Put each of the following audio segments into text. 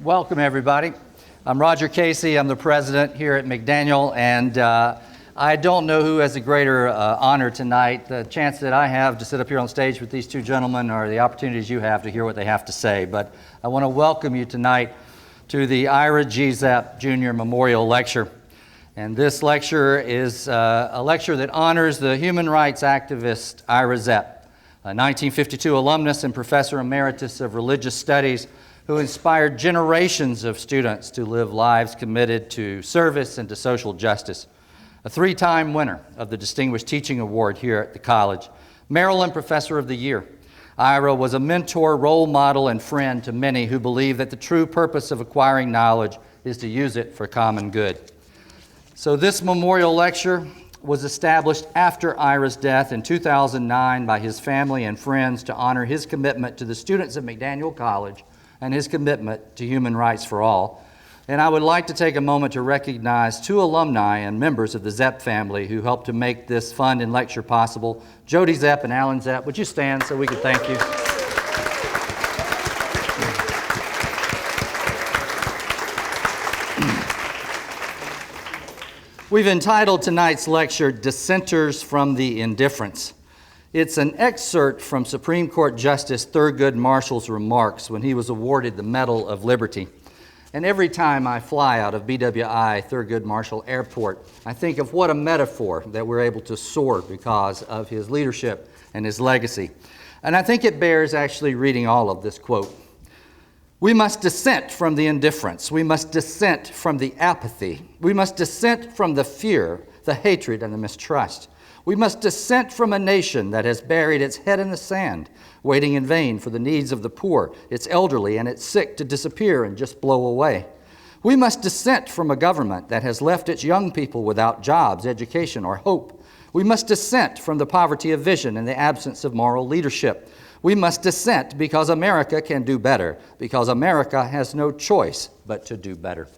Welcome, everybody. I'm Roger Casey. I'm the president here at McDaniel, and I don't know who has a greater honor tonight, the chance that I have to sit up here on stage with these two gentlemen or the opportunities you have to hear what they have to say. But I want to welcome you tonight to the Ira G. Zepp Jr. Memorial Lecture. And this lecture is a lecture that honors the human rights activist Ira Zepp, a 1952 alumnus and professor emeritus of religious studies who inspired generations of students to live lives committed to service and to social justice. A three-time winner of the Distinguished Teaching Award here at the college, Maryland Professor of the Year. Ira was a mentor, role model, and friend to many who believe that the true purpose of acquiring knowledge is to use it for common good. So this memorial lecture was established after Ira's death in 2009 by his family and friends to honor his commitment to the students of McDaniel College and his commitment to human rights for all. And I would like to take a moment to recognize two alumni and members of the Zepp family who helped to make this fund and lecture possible. Jody Zepp and Alan Zepp, would you stand so we can thank you? We've entitled tonight's lecture, Dissenters from the Indifference. It's an excerpt from Supreme Court Justice Thurgood Marshall's remarks when he was awarded the Medal of Liberty. And every time I fly out of BWI Thurgood Marshall Airport, I think of what a metaphor that we're able to soar because of his leadership and his legacy. And I think it bears actually reading all of this quote. We must dissent from the indifference. We must dissent from the apathy. We must dissent from the fear, the hatred, and the mistrust. We must dissent from a nation that has buried its head in the sand, waiting in vain for the needs of the poor, its elderly, and its sick to disappear and just blow away. We must dissent from a government that has left its young people without jobs, education, or hope. We must dissent from the poverty of vision and the absence of moral leadership. We must dissent because America can do better, because America has no choice but to do better.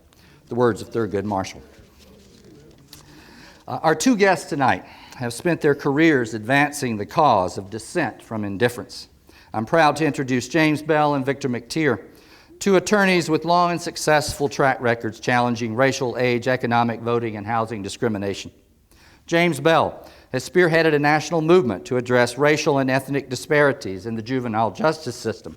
The words of Thurgood Marshall. Our two guests tonight have spent their careers advancing the cause of dissent from indifference. I'm proud to introduce James Bell and Victor McTeer, two attorneys with long and successful track records challenging racial, age, economic, voting, and housing discrimination. James Bell has spearheaded a national movement to address racial and ethnic disparities in the juvenile justice system.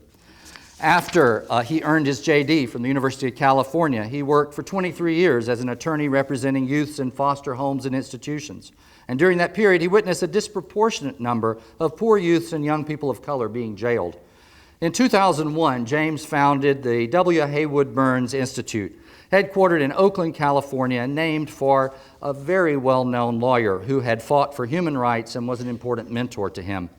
After he earned his JD from the University of California, he worked for 23 years as an attorney representing youths in foster homes and institutions. And during that period, he witnessed a disproportionate number of poor youths and young people of color being jailed. In 2001, James founded the W. Haywood Burns Institute, headquartered in Oakland, California, and named for a very well-known lawyer who had fought for human rights and was an important mentor to him.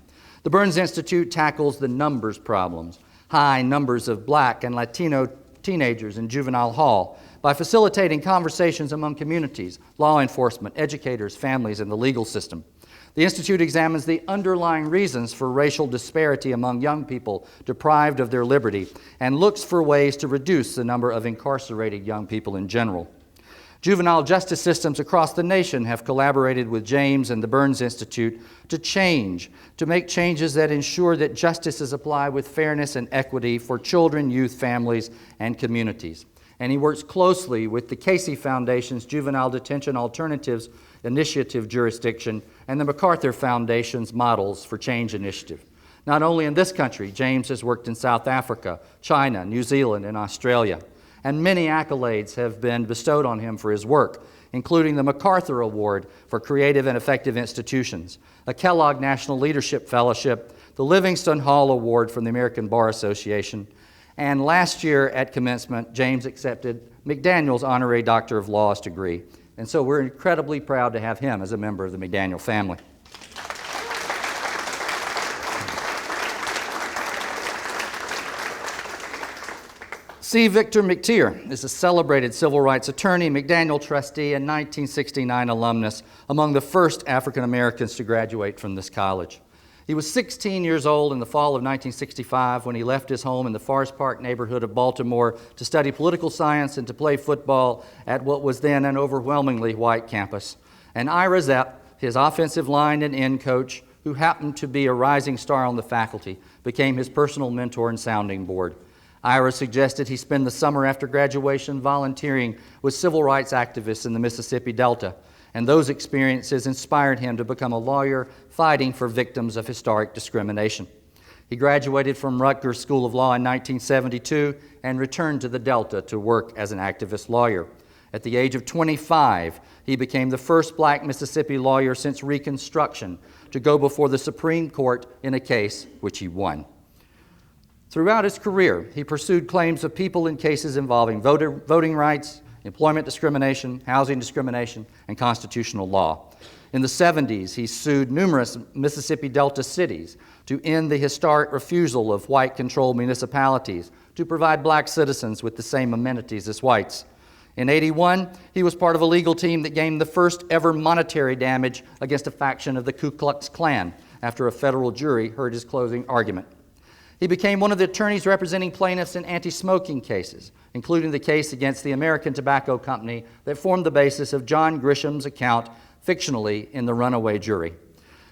The Burns Institute tackles the numbers problems, high numbers of Black and Latino teenagers in juvenile hall, by facilitating conversations among communities, law enforcement, educators, families, and the legal system. The Institute examines the underlying reasons for racial disparity among young people deprived of their liberty and looks for ways to reduce the number of incarcerated young people in general. Juvenile justice systems across the nation have collaborated with James and the Burns Institute to make changes that ensure that justice is applied with fairness and equity for children, youth, families, and communities. And he works closely with the Casey Foundation's Juvenile Detention Alternatives Initiative jurisdiction and the MacArthur Foundation's Models for Change initiative. Not only in this country, James has worked in South Africa, China, New Zealand, and Australia. And many accolades have been bestowed on him for his work, including the MacArthur Award for Creative and Effective Institutions, a Kellogg National Leadership Fellowship, the Livingston Hall Award from the American Bar Association, and last year at commencement, James accepted McDaniel's Honorary Doctor of Laws degree. And so we're incredibly proud to have him as a member of the McDaniel family. C. Victor McTeer is a celebrated civil rights attorney, McDaniel trustee, and 1969 alumnus, among the first African Americans to graduate from this college. He was 16 years old in the fall of 1965 when he left his home in the Forest Park neighborhood of Baltimore to study political science and to play football at what was then an overwhelmingly white campus. And Ira Zepp, his offensive line and end coach, who happened to be a rising star on the faculty, became his personal mentor and sounding board. Ira suggested he spend the summer after graduation volunteering with civil rights activists in the Mississippi Delta, and those experiences inspired him to become a lawyer fighting for victims of historic discrimination. He graduated from Rutgers School of Law in 1972 and returned to the Delta to work as an activist lawyer. At the age of 25, he became the first black Mississippi lawyer since Reconstruction to go before the Supreme Court in a case which he won. Throughout his career, he pursued claims of people in cases involving voting rights, employment discrimination, housing discrimination, and constitutional law. In the 70s, he sued numerous Mississippi Delta cities to end the historic refusal of white-controlled municipalities to provide black citizens with the same amenities as whites. In 81, he was part of a legal team that gained the first ever monetary damage against a faction of the Ku Klux Klan after a federal jury heard his closing argument. He became one of the attorneys representing plaintiffs in anti-smoking cases, including the case against the American Tobacco Company that formed the basis of John Grisham's account fictionally in the runaway jury.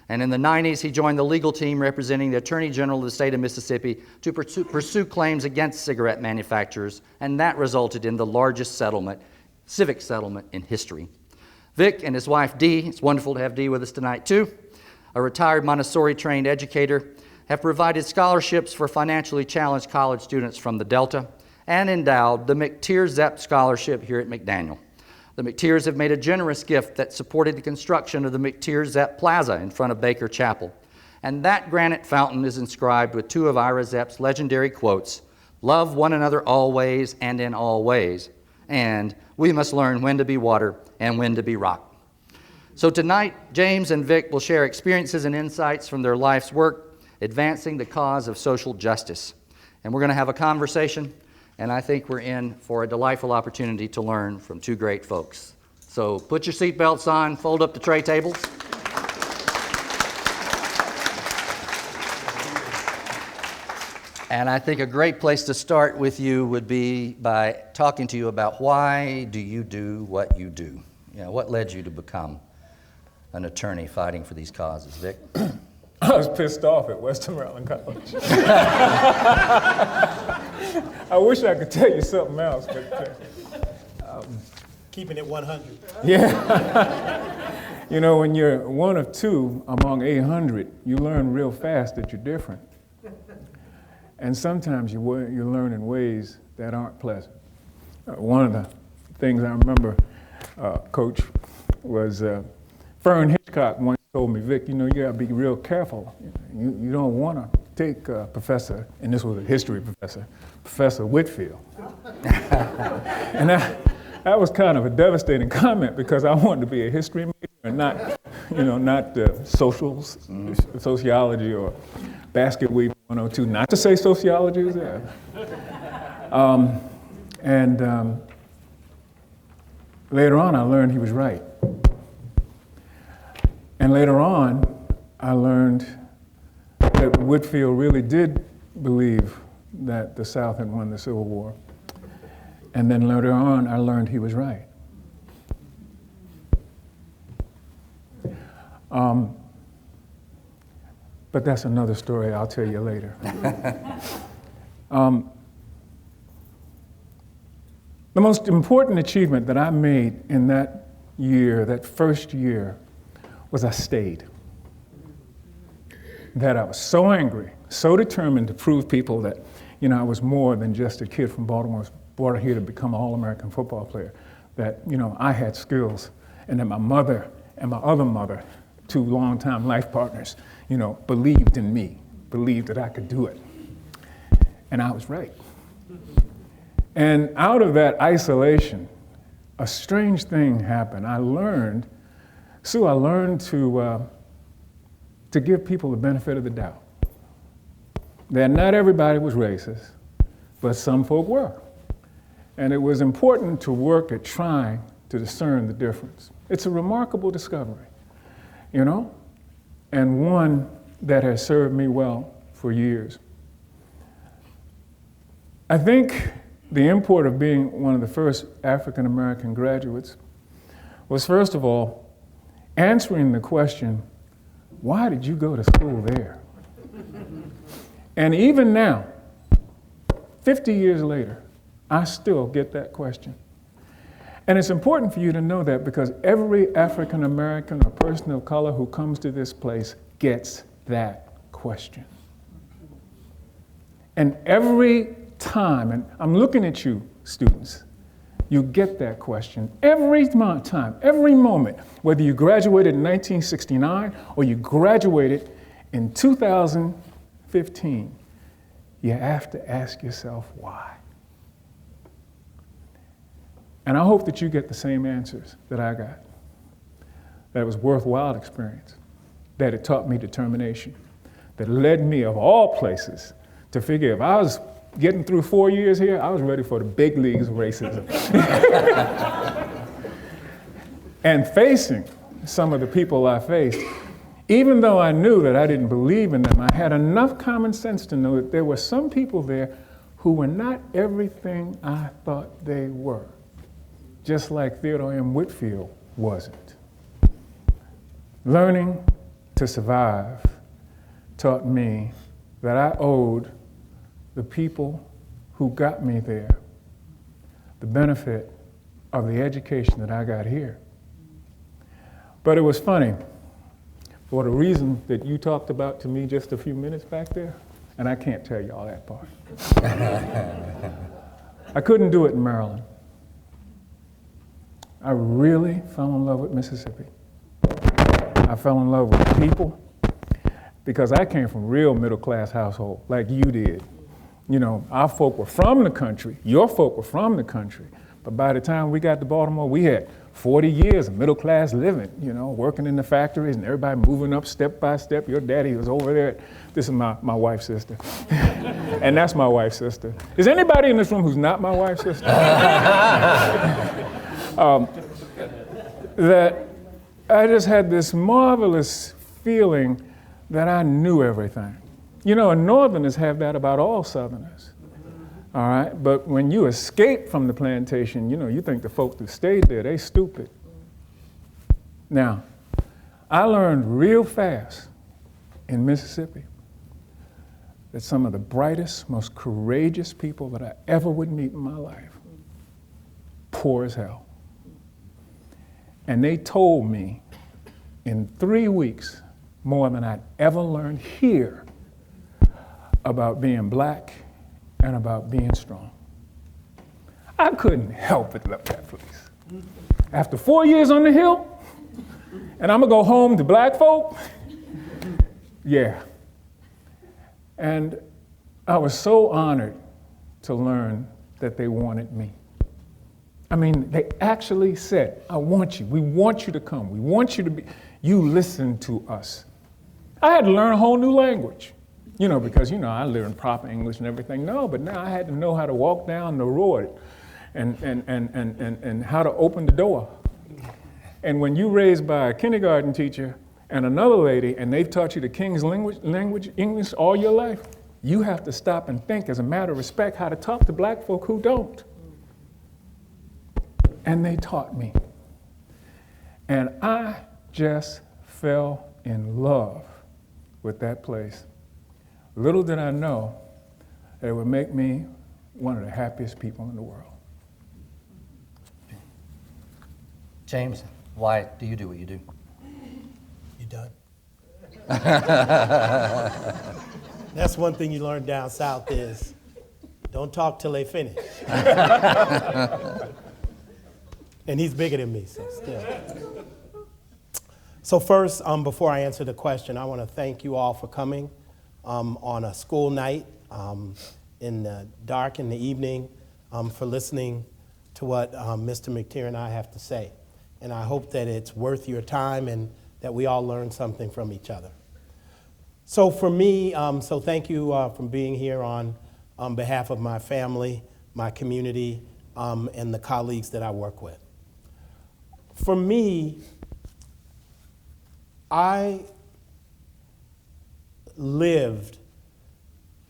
And in the 90s, he joined the legal team representing the Attorney General of the state of Mississippi to pursue claims against cigarette manufacturers, and that resulted in the largest civic settlement in history. Vic and his wife Dee, it's wonderful to have Dee with us tonight too, a retired Montessori-trained educator, have provided scholarships for financially challenged college students from the Delta and endowed the McTeer Zepp Scholarship here at McDaniel. The McTeers have made a generous gift that supported the construction of the McTeer Zepp Plaza in front of Baker Chapel. And that granite fountain is inscribed with two of Ira Zepp's legendary quotes, "Love one another always and in all ways," and "We must learn when to be water and when to be rock." So tonight, James and Vic will share experiences and insights from their life's work advancing the cause of social justice. And we're going to have a conversation, and I think we're in for a delightful opportunity to learn from two great folks. So put your seatbelts on, fold up the tray tables. And I think a great place to start with you would be by talking to you about why do you do what you do? You know, what led you to become an attorney fighting for these causes, Vic? I was pissed off at Western Maryland College. I wish I could tell you something else, but keeping it 100. Yeah. You know, when you're one of two among 800, you learn real fast that you're different. And sometimes you learn in ways that aren't pleasant. One of the things I remember, Coach, was Fern Hitchcock once told me, "Vic, you know, you gotta be real careful. You don't wanna take Professor," and this was a history professor, Professor Whitfield. And that was kind of a devastating comment because I wanted to be a history major and not, not sociology or basket weaving 102. Not to say sociology is there. Later on, I learned he was right. And later on, I learned that Whitfield really did believe that the South had won the Civil War. And then later on, I learned he was right. But that's another story I'll tell you later. The most important achievement that I made in that year, that first year, was I stayed. That I was so angry, so determined to prove people that, I was more than just a kid from Baltimore, I was brought here to become an All-American football player, that, I had skills, and that my mother and my other mother, two longtime life partners, believed in me, believed that I could do it. And I was right. And out of that isolation, a strange thing happened. I learned to give people the benefit of the doubt. That not everybody was racist, but some folk were. And it was important to work at trying to discern the difference. It's a remarkable discovery, and one that has served me well for years. I think the import of being one of the first African American graduates was, first of all, answering the question, why did you go to school there? And even now, 50 years later, I still get that question. And it's important for you to know that because every African American or person of color who comes to this place gets that question. And every time, and I'm looking at you, students, you get that question every time, every moment, whether you graduated in 1969 or you graduated in 2015, you have to ask yourself why. And I hope that you get the same answers that I got. That it was a worthwhile experience, that it taught me determination, that led me, of all places, to figure if I was getting through 4 years here, I was ready for the big leagues of racism. And facing some of the people I faced, even though I knew that I didn't believe in them, I had enough common sense to know that there were some people there who were not everything I thought they were, just like Theodore M. Whitfield wasn't. Learning to survive taught me that I owed the people who got me there the benefit of the education that I got here. But it was funny, for the reason that you talked about to me just a few minutes back there, and I can't tell you all that part. I couldn't do it in Maryland. I really fell in love with Mississippi. I fell in love with people because I came from a real middle-class household, like you did. You know, our folk were from the country, your folk were from the country, but by the time we got to Baltimore, we had 40 years of middle-class living, you know, working in the factories and everybody moving up step by step. Your daddy was over there. This is my wife's sister. And that's my wife's sister. Is anybody in this room who's not my wife's sister? That I just had this marvelous feeling that I knew everything. You know, and Northerners have that about all Southerners, all right? But when you escape from the plantation, you know, you think the folks who stayed there, they stupid. Now, I learned real fast in Mississippi that some of the brightest, most courageous people that I ever would meet in my life, poor as hell. And they told me in 3 weeks more than I'd ever learned here about being black and about being strong. I couldn't help but love that place. After 4 years on the Hill, and I'm gonna go home to black folk, yeah. And I was so honored to learn that they wanted me. I mean, they actually said, I want you, we want you to come, we want you to be, you listen to us. I had to learn a whole new language. You know, because, you know, I learned proper English and everything. No, but now I had to know how to walk down the road and how to open the door. And when you're raised by a kindergarten teacher and another lady, and they've taught you the King's language, English, all your life, you have to stop and think, as a matter of respect, how to talk to black folk who don't. And they taught me. And I just fell in love with that place. Little did I know that it would make me one of the happiest people in the world. James, why do you do what you do? You done? That's one thing you learn down south is don't talk till they finish. And he's bigger than me, so still. So first, before I answer the question, I want to thank you all for coming. On a school night, in the dark in the evening, for listening to what Mr. McTeer and I have to say. And I hope that it's worth your time and that we all learn something from each other. So for me, so thank you for being here on behalf of my family, my community, and the colleagues that I work with. For me, I lived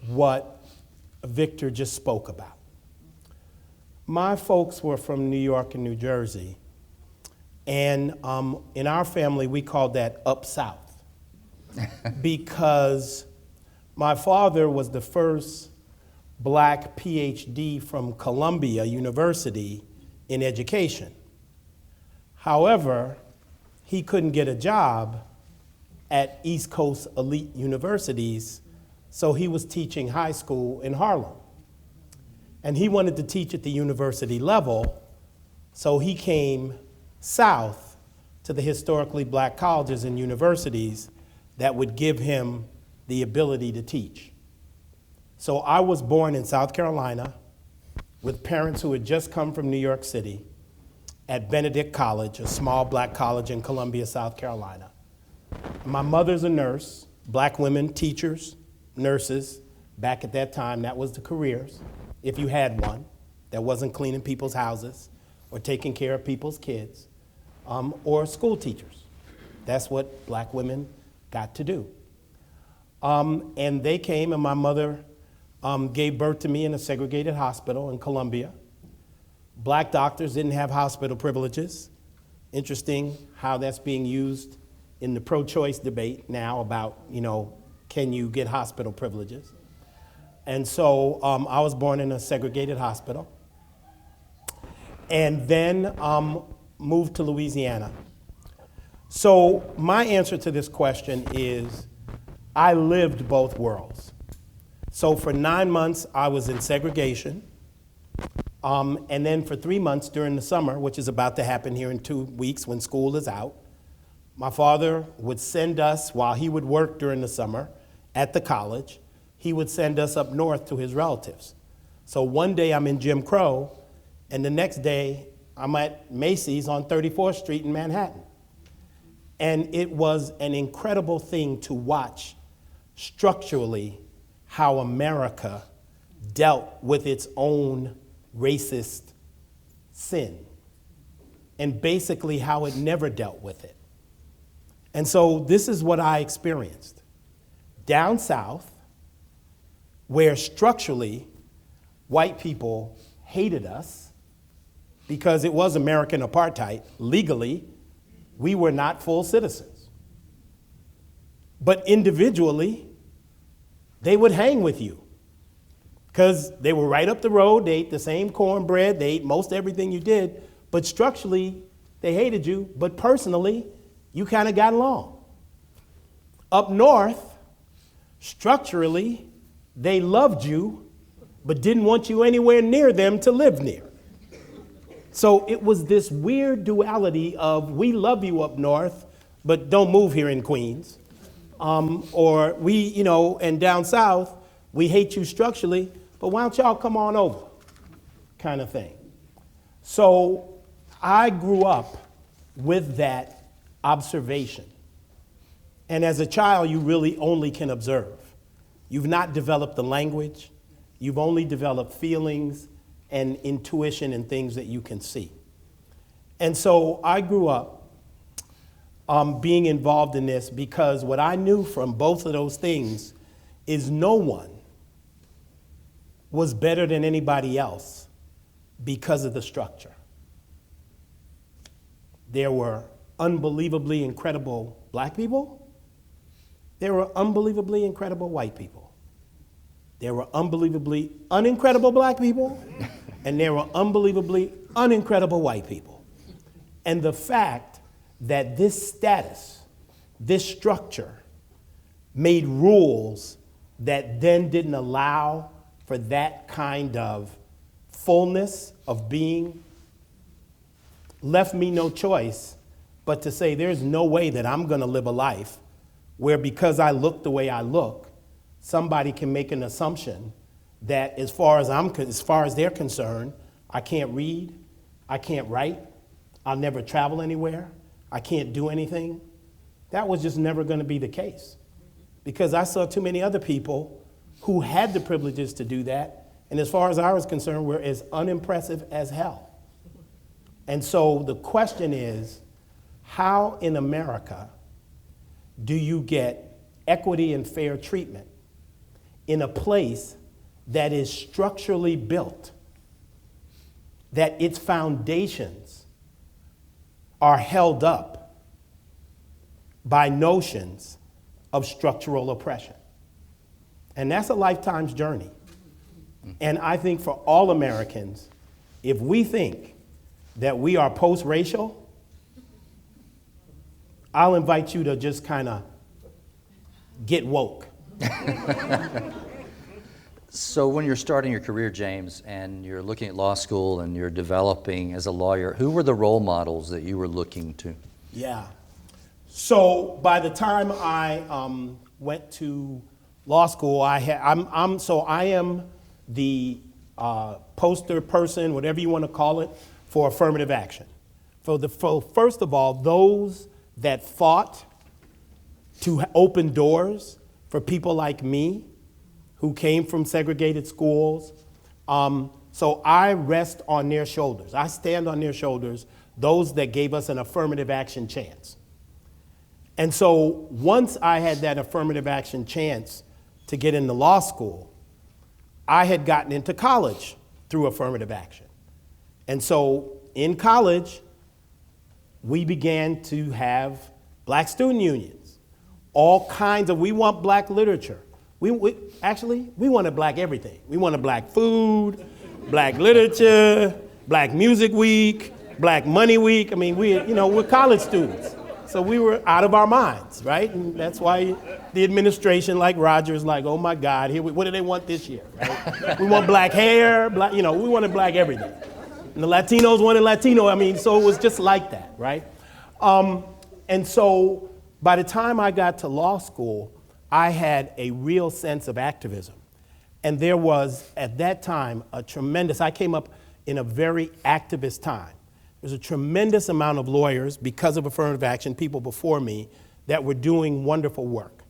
what Victor just spoke about. My folks were from New York and New Jersey, and in our family we called that up south because my father was the first black PhD from Columbia University in education. However, he couldn't get a job at East Coast elite universities, so he was teaching high school in Harlem. And he wanted to teach at the university level, so he came south to the historically black colleges and universities that would give him the ability to teach. So I was born in South Carolina with parents who had just come from New York City at Benedict College, a small black college in Columbia, South Carolina. My mother's a nurse, black women, teachers, nurses. Back at that time, that was the careers, if you had one, that wasn't cleaning people's houses or taking care of people's kids, or school teachers. That's what black women got to do. And they came, and my mother gave birth to me in a segregated hospital in Columbia. Black doctors didn't have hospital privileges. Interesting how that's being used in the pro-choice debate now about, can you get hospital privileges? And so I was born in a segregated hospital and then moved to Louisiana. So my answer to this question is I lived both worlds. So for 9 months, I was in segregation. And then for 3 months during the summer, which is about to happen here in 2 weeks when school is out, my father would send us, while he would work during the summer at the college, he would send us up north to his relatives. So one day I'm in Jim Crow, and the next day I'm at Macy's on 34th Street in Manhattan. And it was an incredible thing to watch structurally how America dealt with its own racist sin, and basically how it never dealt with it. And so this is what I experienced. Down south, where structurally white people hated us because it was American apartheid, legally, we were not full citizens. But individually, they would hang with you because they were right up the road, they ate the same cornbread, they ate most everything you did, but structurally, they hated you, but personally, you kind of got along. Up north, structurally, they loved you, but didn't want you anywhere near them to live near. So it was this weird duality of we love you up north, but don't move here in Queens. Or we, and down south, we hate you structurally, but why don't y'all come on over, kind of thing. So I grew up with that observation. And as a child, you really only can observe. You've not developed the language. You've only developed feelings and intuition and things that you can see. And so I grew up being involved in this because what I knew from both of those things is no one was better than anybody else because of the structure. There were unbelievably incredible black people. There were unbelievably incredible white people. There were unbelievably unincredible black people, and there were unbelievably unincredible white people. And the fact that this status, this structure, made rules that then didn't allow for that kind of fullness of being left me no choice but to say there's no way that I'm going to live a life where because I look the way I look, somebody can make an assumption that as far as they're concerned, I can't read, I can't write, I'll never travel anywhere, I can't do anything. That was just never going to be the case because I saw too many other people who had the privileges to do that, and as far as I was concerned, were as unimpressive as hell. And so the question is, how in America do you get equity and fair treatment in a place that is structurally built, that its foundations are held up by notions of structural oppression? And that's a lifetime's journey. And I think for all Americans, if we think that we are post-racial, I'll invite you to just kind of get woke. So when you're starting your career, James, and you're looking at law school and you're developing as a lawyer, who were the role models that you were looking to? Yeah. So by the time I went to law school, I am the poster person, whatever you want to call it, for affirmative action. For first of all, those that fought to open doors for people like me who came from segregated schools. So I rest on their shoulders. I stand on their shoulders, those that gave us an affirmative action chance. And so once I had that affirmative action chance to get into law school, I had gotten into college through affirmative action. And so in college, we began to have black student unions, all kinds of, we want black literature. We wanted black everything. We wanted black food, black literature, black music week, black money week. I mean, we're college students. So we were out of our minds, right? And that's why the administration, like Rogers, like, oh my God, what do they want this year, right? We want black hair, we wanted black everything. And the Latinos wanted Latino, so it was just like that, right? And so by the time I got to law school, I had a real sense of activism. And there was, at that time, I came up in a very activist time. There was a tremendous amount of lawyers, because of affirmative action, people before me, that were doing wonderful work.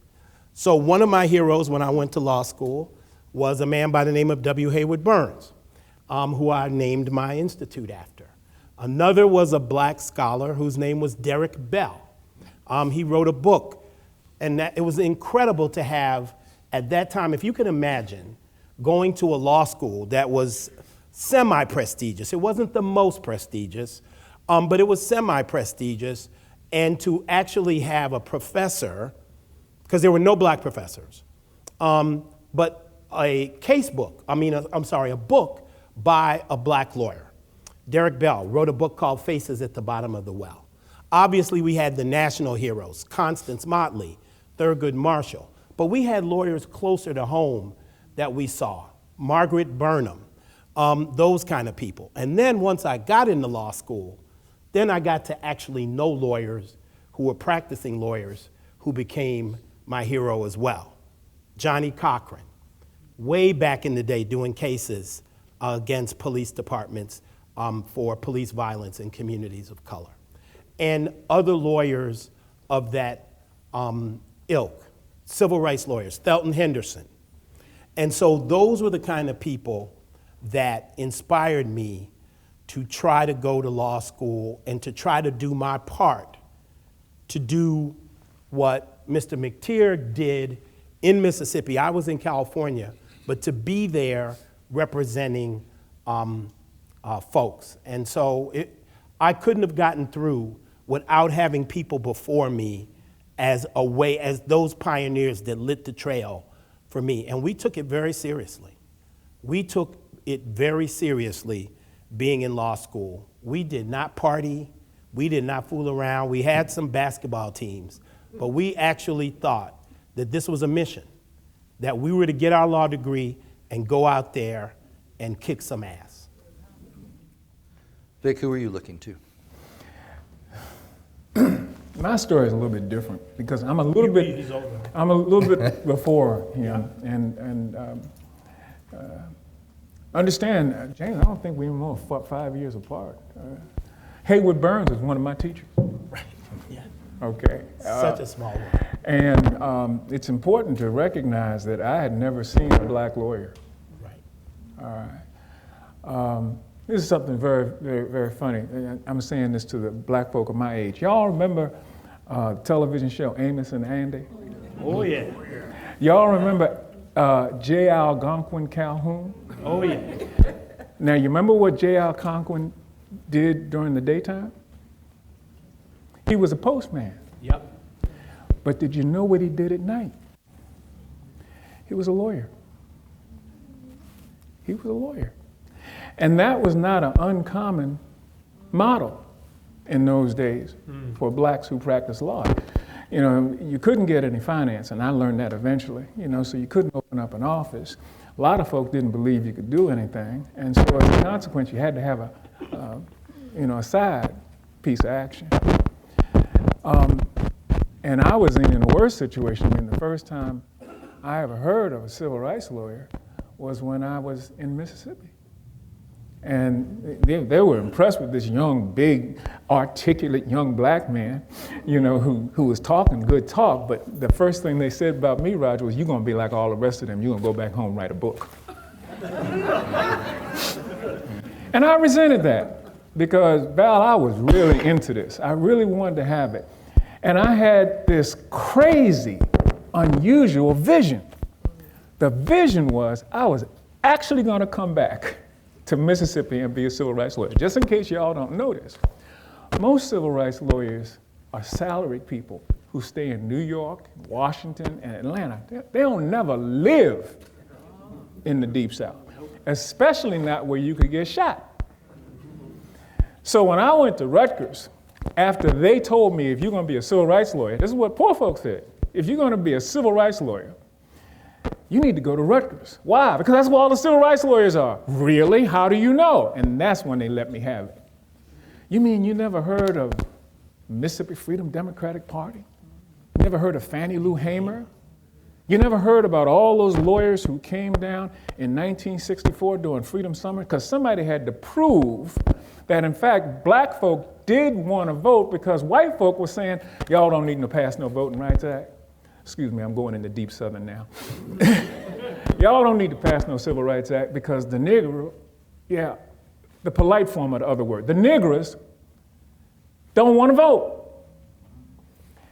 So one of my heroes when I went to law school was a man by the name of W. Hayward Burns, who I named my institute after. Another was a black scholar whose name was Derek Bell. He wrote a book, and it was incredible to have, at that time, if you can imagine, going to a law school that was semi-prestigious. It wasn't the most prestigious, but it was semi-prestigious, and to actually have a professor, because there were no black professors, but a book by a black lawyer. Derek Bell wrote a book called Faces at the Bottom of the Well. Obviously, we had the national heroes, Constance Motley, Thurgood Marshall, but we had lawyers closer to home that we saw, Margaret Burnham, those kind of people. And then once I got into law school, then I got to actually know lawyers who were practicing lawyers who became my hero as well. Johnny Cochran, way back in the day doing cases against police departments for police violence in communities of color. And other lawyers of that ilk, civil rights lawyers, Thelton Henderson. And so those were the kind of people that inspired me to try to go to law school and to try to do my part to do what Mr. McTeer did in Mississippi. I was in California, but to be there representing folks. And so I couldn't have gotten through without having people before me as those pioneers that lit the trail for me. And we took it very seriously. We took it very seriously being in law school. We did not party. We did not fool around. We had some basketball teams, but we actually thought that this was a mission, that we were to get our law degree and go out there and kick some ass. Vic, who are you looking to? My story is a little bit different because I'm a little bit before him, and understand, James, I don't think we're more 5 years apart. Hayward Burns is one of my teachers. Right. Yeah. Okay. Such a small one. And it's important to recognize that I had never seen a black lawyer. Right. All right. This is something very, very, very funny. I'm saying this to the black folk of my age. Y'all remember the television show Amos and Andy? Oh, yeah. Y'all remember J. Algonquin Calhoun? Oh, yeah. Now, you remember what J. Algonquin did during the daytime? He was a postman. Yep. But did you know what he did at night? He was a lawyer. He was a lawyer. And that was not an uncommon model in those days for blacks who practiced law. You know, you couldn't get any finance, and I learned that eventually, you know, so you couldn't open up an office. A lot of folk didn't believe you could do anything, and so as a consequence, you had to have a side piece of action. And I was in a worse situation. I mean, the first time I ever heard of a civil rights lawyer was when I was in Mississippi. And they were impressed with this young, big, articulate young black man, you know, who was talking good talk. But the first thing they said about me, Roger, was, you're going to be like all the rest of them. You're going to go back home and write a book. And I resented that because, Val, I was really into this. I really wanted to have it. And I had this crazy, unusual vision. The vision was I was actually going to come back to Mississippi and be a civil rights lawyer. Just in case y'all don't know this, most civil rights lawyers are salaried people who stay in New York, Washington, and Atlanta. They don't never live in the Deep South, especially not where you could get shot. So when I went to Rutgers, after they told me, if you're going to be a civil rights lawyer, this is what poor folks said, if you're going to be a civil rights lawyer, you need to go to Rutgers. Why? Because that's where all the civil rights lawyers are. Really? How do you know? And that's when they let me have it. You mean you never heard of Mississippi Freedom Democratic Party? You never heard of Fannie Lou Hamer? You never heard about all those lawyers who came down in 1964 during Freedom Summer? Because somebody had to prove that, in fact, black folk did want to vote because white folk were saying, y'all don't need to pass no Voting Rights Act. Excuse me, I'm going into deep Southern now. Y'all don't need to pass no Civil Rights Act because the Negro, the polite form of the other word, the Negroes don't want to vote.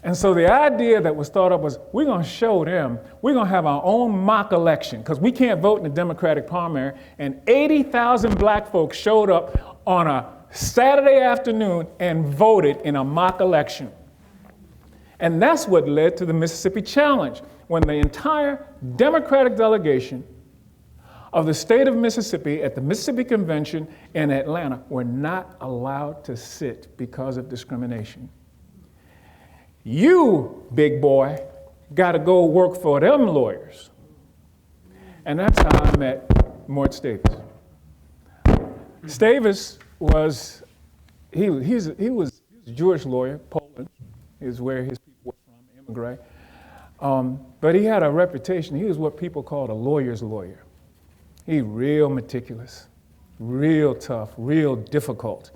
And so the idea that was thought up was, we're going to show them, we're going to have our own mock election because we can't vote in the Democratic primary. And 80,000 black folks showed up on a Saturday afternoon and voted in a mock election. And that's what led to the Mississippi Challenge, when the entire Democratic delegation of the state of Mississippi at the Mississippi Convention in Atlanta were not allowed to sit because of discrimination. You, big boy, got to go work for them lawyers. And that's how I met Mort Stavis. Stavis was, he was a Jewish lawyer, Poland is where his people were from, immigrant. But he had a reputation. He was what people called a lawyer's lawyer. He real meticulous, real tough, real difficult.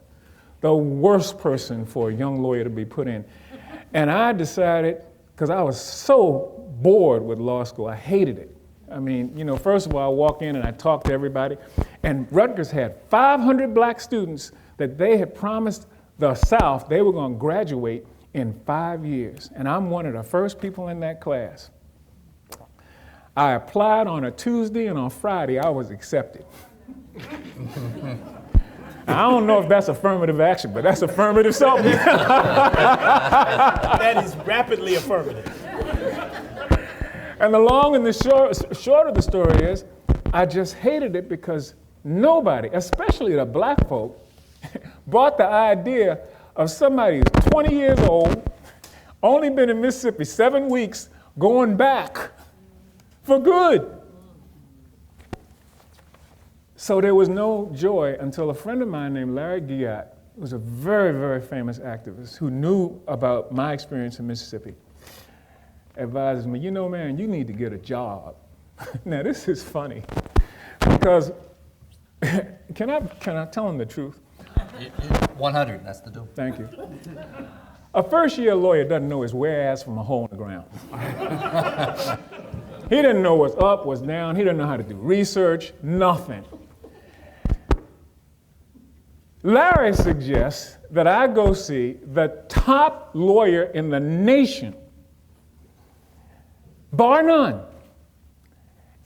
The worst person for a young lawyer to be put in. And I decided, because I was so bored with law school, I hated it. I mean, you know, first of all, I walk in and I talk to everybody, and Rutgers had 500 black students that they had promised the South they were going to graduate in 5 years. And I'm one of the first people in that class. I applied on a Tuesday, and on Friday, I was accepted. I don't know if that's affirmative action, but that's affirmative something. That is rapidly affirmative. And the long and the short of the story is, I just hated it because nobody, especially the black folk, bought the idea of somebody who's 20 years old, only been in Mississippi 7 weeks, going back for good. So there was no joy until a friend of mine named Larry Giat, who was a very, very famous activist who knew about my experience in Mississippi, advises me, you know, man, you need to get a job. Now, this is funny because, can I tell him the truth? 100, that's the deal. Thank you. A first-year lawyer doesn't know his whereas from a hole in the ground. He didn't know what's up, what's down. He didn't know how to do research, nothing. Larry suggests that I go see the top lawyer in the nation, bar none,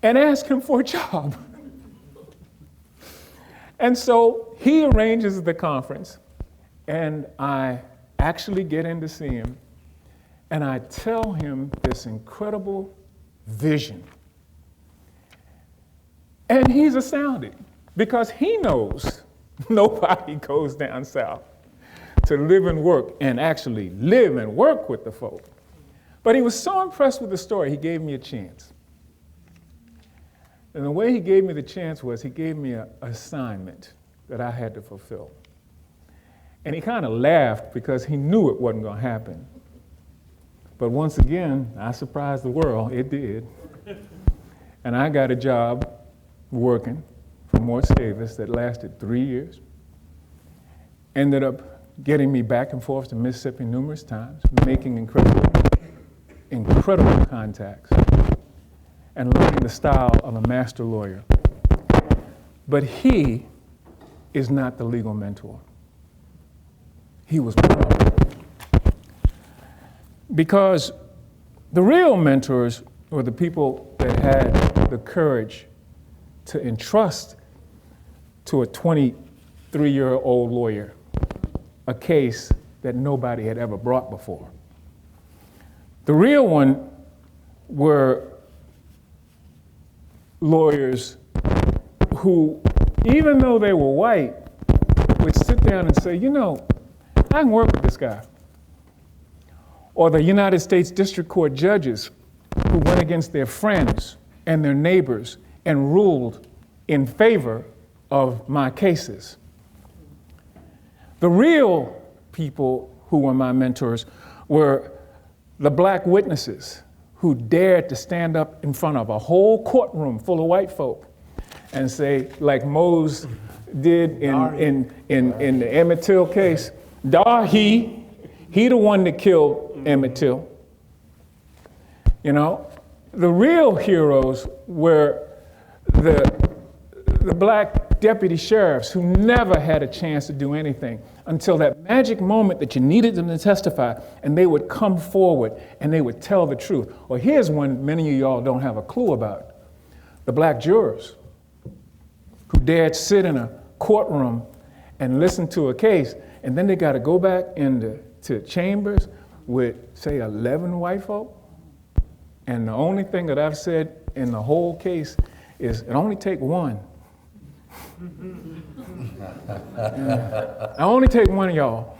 and ask him for a job. And so he arranges the conference, and I actually get in to see him, and I tell him this incredible vision. And he's astounded because he knows nobody goes down south to live and work and actually live and work with the folk. But he was so impressed with the story, he gave me a chance. And the way he gave me the chance was he gave me an assignment that I had to fulfill. And he kind of laughed because he knew it wasn't going to happen. But once again, I surprised the world. It did. And I got a job working for Morse Davis that lasted 3 years. Ended up getting me back and forth to Mississippi numerous times, making incredible contacts, and learning the style of a master lawyer. But he is not the legal mentor. He was wrong. Because the real mentors were the people that had the courage to entrust to a 23-year-old lawyer a case that nobody had ever brought before. The real one were lawyers who, even though they were white, would sit down and say, you know, I can work with this guy. Or the United States District Court judges who went against their friends and their neighbors and ruled in favor of my cases. The real people who were my mentors were the black witnesses who dared to stand up in front of a whole courtroom full of white folk and say, like Mose did in the Emmett Till case, he the one that killed Emmett Till. You know, the real heroes were the black deputy sheriffs who never had a chance to do anything until that magic moment that you needed them to testify, and they would come forward and they would tell the truth. Well, here's one many of y'all don't have a clue about. The black jurors who dared sit in a courtroom and listen to a case, and then they got to go back into chambers with, say, 11 white folk. And the only thing that I've said in the whole case is it only take one. I only take one of y'all.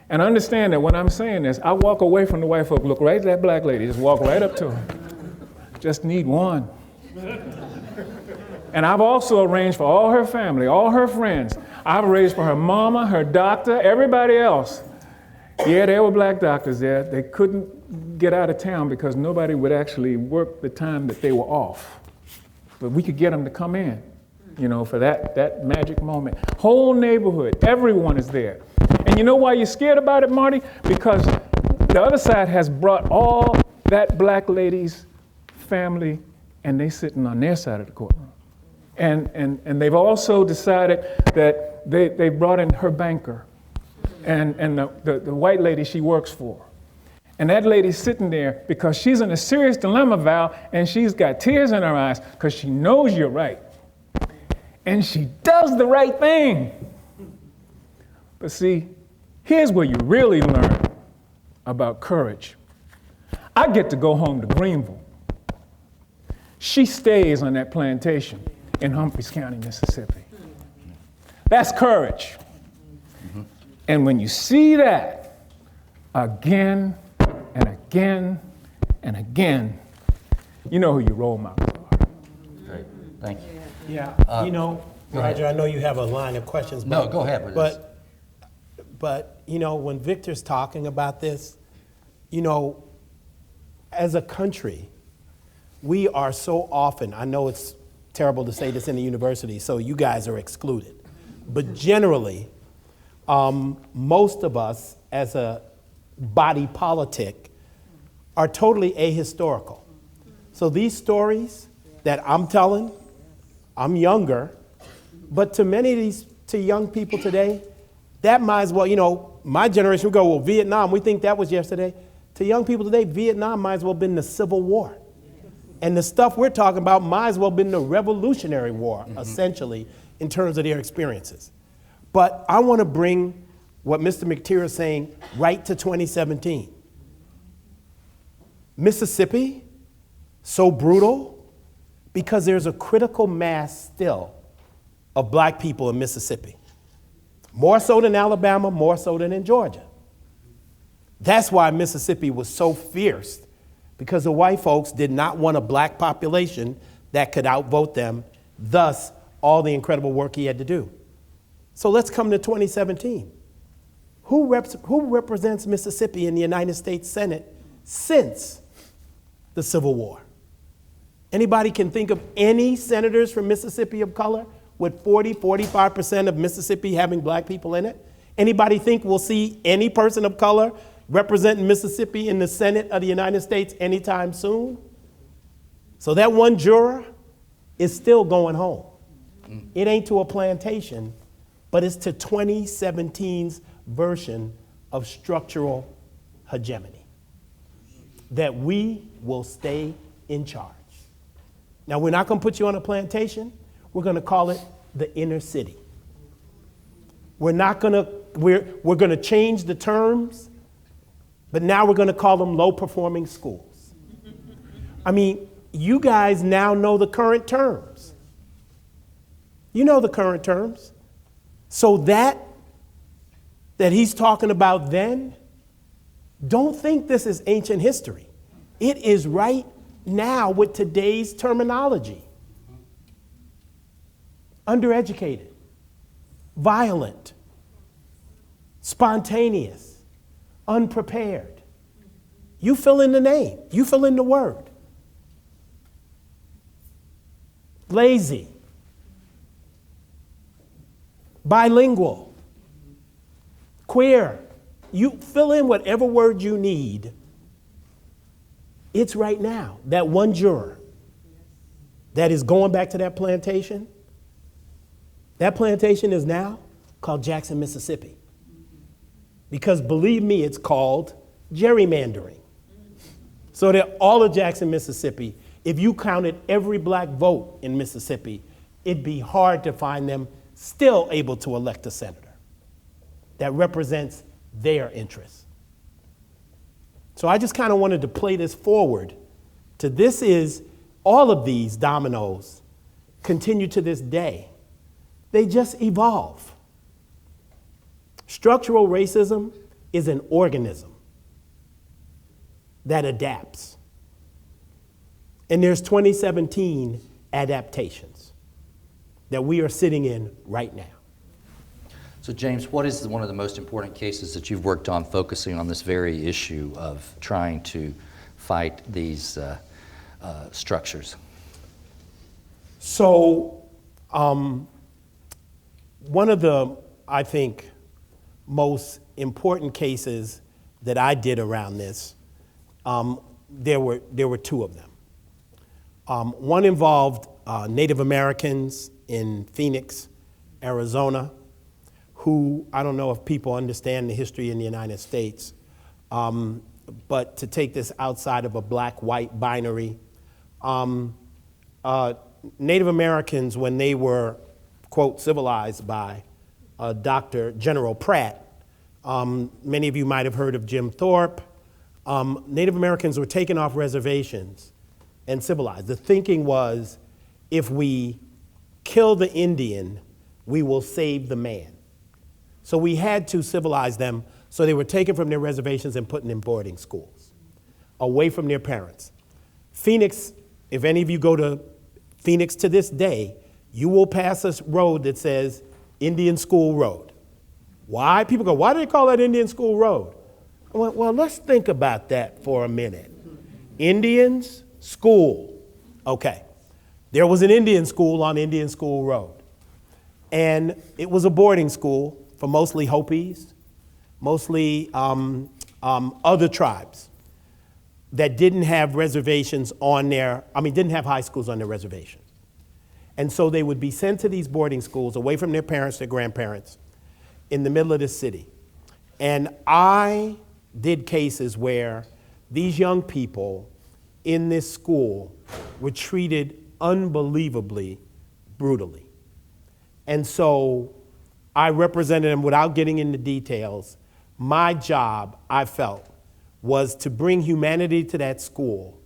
And understand that when I'm saying this, I walk away from the white folk, look right at that black lady, just walk right up to her. Just need one. And I've also arranged for all her family, all her friends. I've arranged for her mama, her doctor, everybody else. Yeah, there were black doctors there. They couldn't get out of town because nobody would actually work the time that they were off. But we could get them to come in, you know, for that magic moment. Whole neighborhood, everyone is there. And you know why you're scared about it, Marty? Because the other side has brought all that black lady's family, and they sitting on their side of the courtroom. And they've also decided that they brought in her banker and the white lady she works for. And that lady's sitting there because she's in a serious dilemma, Val, and she's got tears in her eyes because she knows you're right. And she does the right thing. But see, here's where you really learn about courage. I get to go home to Greenville. She stays on that plantation in Humphreys County, Mississippi. That's courage. And when you see that again and again and again, you know who your role models are. Great, thank you. Yeah, you know, Roger, I know you have a line of questions. No, go ahead with this. But, you know, when Victor's talking about this, you know, as a country, we are so often, I know it's terrible to say this in the university, so you guys are excluded. But generally, most of us as a body politic are totally ahistorical. So these stories that I'm telling, I'm younger, but to many of to young people today, that might as well, you know, my generation would go, well, Vietnam, we think that was yesterday. To young people today, Vietnam might as well have been the Civil War. And the stuff we're talking about might as well have been the Revolutionary War, essentially, in terms of their experiences. But I want to bring what Mr. McTeer is saying right to 2017. Mississippi, so brutal, Because there's a critical mass still of black people in Mississippi. More so than Alabama, more so than in Georgia. That's why Mississippi was so fierce, because the white folks did not want a black population that could outvote them, thus all the incredible work he had to do. So let's come to 2017. Who represents Mississippi in the United States Senate since the Civil War? Anybody can think of any senators from Mississippi of color with 45% of Mississippi having black people in it? Anybody think we'll see any person of color representing Mississippi in the Senate of the United States anytime soon? So that one juror is still going home. It ain't to a plantation, but it's to 2017's version of structural hegemony, that we will stay in charge. Now, we're not going to put you on a plantation. We're going to call it the inner city. We're going to change the terms, but now we're going to call them low-performing schools. I mean, you guys now know the current terms. You know the current terms. So that he's talking about then, don't think this is ancient history. It is right now with today's terminology. Undereducated, violent, spontaneous, unprepared. You fill in the name, you fill in the word. Lazy, bilingual, queer. You fill in whatever word you need. It's right now. That one juror that is going back to that plantation is now called Jackson, Mississippi. Because believe me, it's called gerrymandering. So that all of Jackson, Mississippi, if you counted every black vote in Mississippi, it'd be hard to find them still able to elect a senator that represents their interests. So I just kind of wanted to play this forward to this is all of these dominoes continue to this day. They just evolve. Structural racism is an organism that adapts. And there's 2017 adaptations that we are sitting in right now. So James, what is one of the most important cases that you've worked on focusing on this very issue of trying to fight these structures? So one of the, I think, most important cases that I did around this, there were two of them. One involved Native Americans in Phoenix, Arizona, who, I don't know if people understand the history in the United States, but to take this outside of a black-white binary, Native Americans, when they were, quote, civilized by Dr. General Pratt, many of you might have heard of Jim Thorpe, Native Americans were taken off reservations and civilized. The thinking was, if we kill the Indian, we will save the man. So we had to civilize them, so they were taken from their reservations and put in boarding schools, away from their parents. Phoenix, if any of you go to Phoenix to this day, you will pass a road that says Indian School Road. Why? People go, why do they call that Indian School Road? I went, well, let's think about that for a minute. Indians, school. Okay. There was an Indian school on Indian School Road. And it was a boarding school for mostly Hopis, mostly other tribes that didn't have reservations on didn't have high schools on their reservations. And so they would be sent to these boarding schools away from their parents, their grandparents, in the middle of the city. And I did cases where these young people in this school were treated unbelievably brutally. And so I represented them without getting into details. My job, I felt, was to bring humanity to that school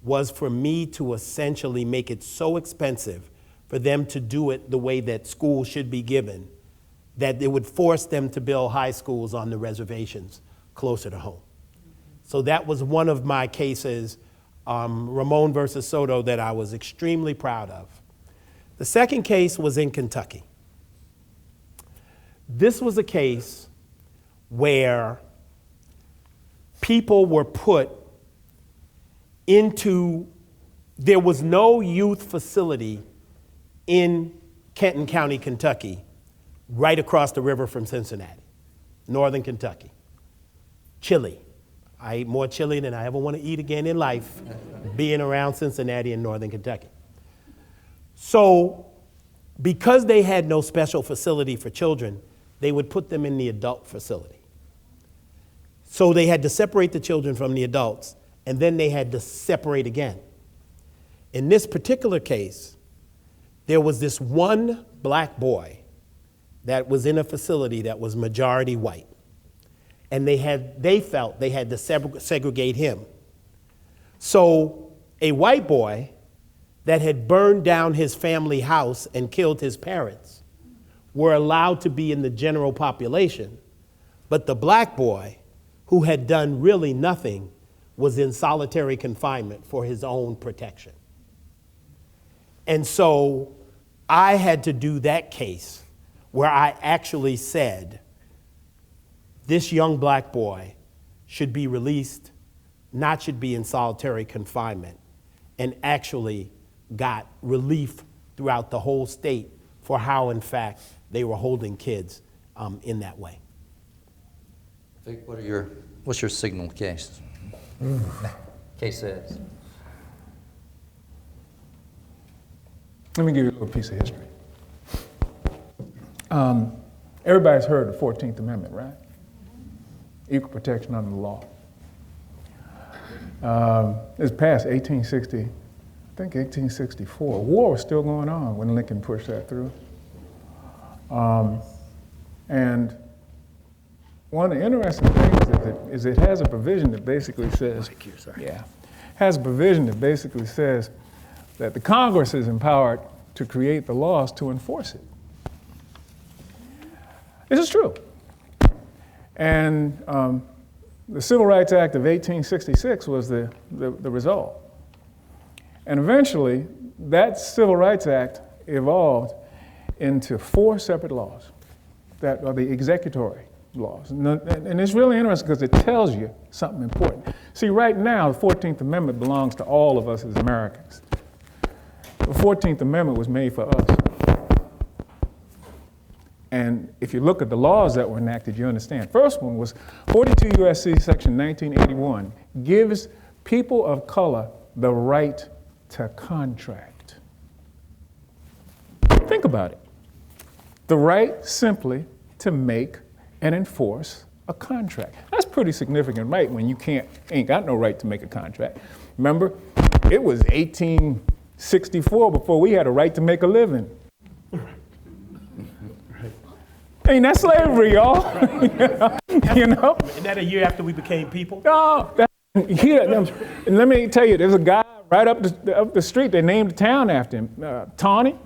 was for me to essentially make it so expensive for them to do it the way that school should be given, that it would force them to build high schools on the reservations closer to home. So that was one of my cases, Ramon versus Soto, that I was extremely proud of. The second case was in Kentucky. This was a case where people were put into, there was no youth facility in Kenton County, Kentucky, right across the river from Cincinnati, northern Kentucky. Chili. I ate more chili than I ever want to eat again in life, being around Cincinnati and northern Kentucky. So, because they had no special facility for children, they would put them in the adult facility. So they had to separate the children from the adults, and then they had to separate again. In this particular case, there was this one black boy that was in a facility that was majority white. And they felt they had to segregate him. So a white boy that had burned down his family house and killed his parents were allowed to be in the general population, but the black boy, who had done really nothing, was in solitary confinement for his own protection. And so I had to do that case where I actually said, this young black boy should be released, not should be in solitary confinement, and actually got relief throughout the whole state for how, in fact, they were holding kids in that way. Vic, what's your signal case? Case is. Let me give you a little piece of history. Everybody's heard of the 14th Amendment, right? Equal protection under the law. It was passed 1860, I think 1864. War was still going on when Lincoln pushed that through. And one of the interesting things is it has a provision that basically says, has a provision that basically says that the Congress is empowered to create the laws to enforce it. This is true. And the Civil Rights Act of 1866 was the result. And eventually, that Civil Rights Act evolved into 4 separate laws that are the executory laws. And it's really interesting because it tells you something important. See, right now, the 14th Amendment belongs to all of us as Americans. The 14th Amendment was made for us. And if you look at the laws that were enacted, you understand. First one was 42 U.S.C. Section 1981 gives people of color the right to contract. Think about it. The right simply to make and enforce a contract. That's pretty significant right when you ain't got no right to make a contract. Remember, it was 1864 before we had a right to make a living. Ain't that slavery, y'all? You know? Isn't that a year after we became people? No. And let me tell you, there's a guy right up the street, they named the town after him. Tawny?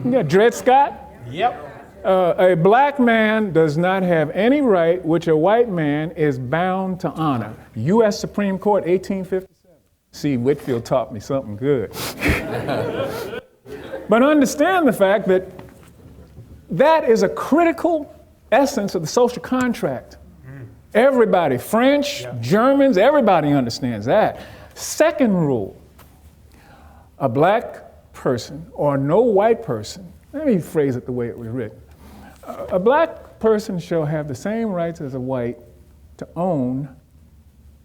Yeah, Dred Scott? Yep. A black man does not have any right which a white man is bound to honor. U.S. Supreme Court, 1857. See, Whitfield taught me something good. But understand the fact that that is a critical essence of the social contract. Everybody, French, Germans, everybody understands that. Second rule, a black person or no white person, let me phrase it the way it was written. A black person shall have the same rights as a white to own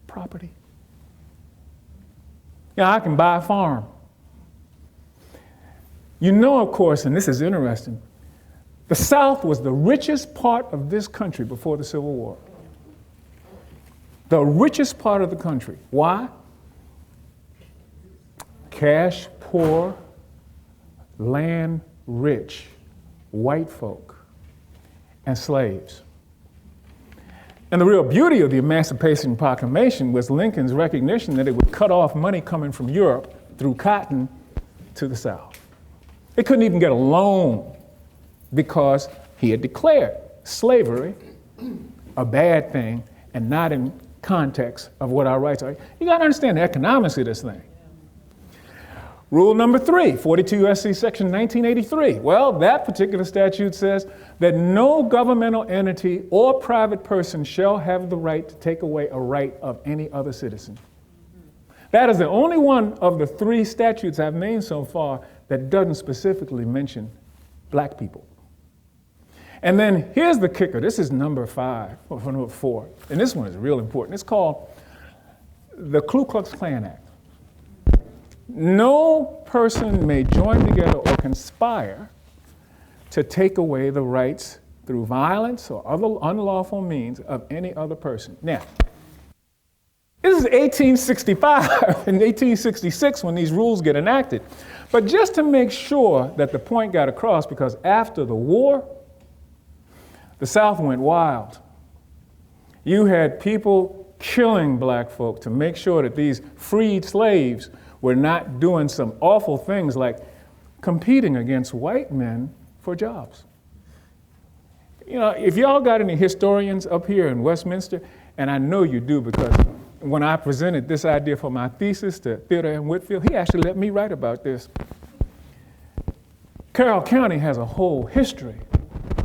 property. Yeah, I can buy a farm. You know, of course, and this is interesting, the South was the richest part of this country before the Civil War. The richest part of the country. Why? Cash poor, land rich, white folk, and slaves. And the real beauty of the Emancipation Proclamation was Lincoln's recognition that it would cut off money coming from Europe through cotton to the South. They couldn't even get a loan because he had declared slavery a bad thing and not in context of what our rights are. You got to understand the economics of this thing. Rule number 3, 42 U.S.C. Section 1983. Well, that particular statute says that no governmental entity or private person shall have the right to take away a right of any other citizen. That is the only one of the 3 statutes I've named so far that doesn't specifically mention black people. And then here's the kicker. This is number 5, or number 4, and this one is real important. It's called the Ku Klux Klan Act. No person may join together or conspire to take away the rights through violence or other unlawful means of any other person. Now, this is 1865 and 1866 when these rules get enacted. But just to make sure that the point got across, because after the war, the South went wild. You had people killing black folk to make sure that these freed slaves were not doing some awful things like competing against white men for jobs. You know, if y'all got any historians up here in Westminster, and I know you do because when I presented this idea for my thesis to Theodore M. Whitfield, he actually let me write about this. Carroll County has a whole history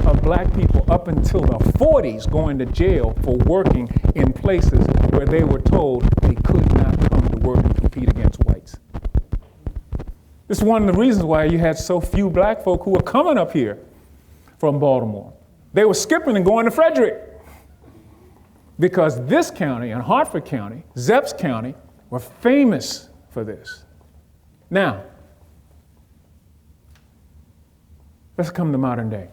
of black people up until the 40s going to jail for working in places where they were told they could not come to work and compete against whites. This is one of the reasons why you had so few black folk who were coming up here from Baltimore. They were skipping and going to Frederick because this county and Hartford County, Zepp County, were famous for this. Now, let's come to modern day.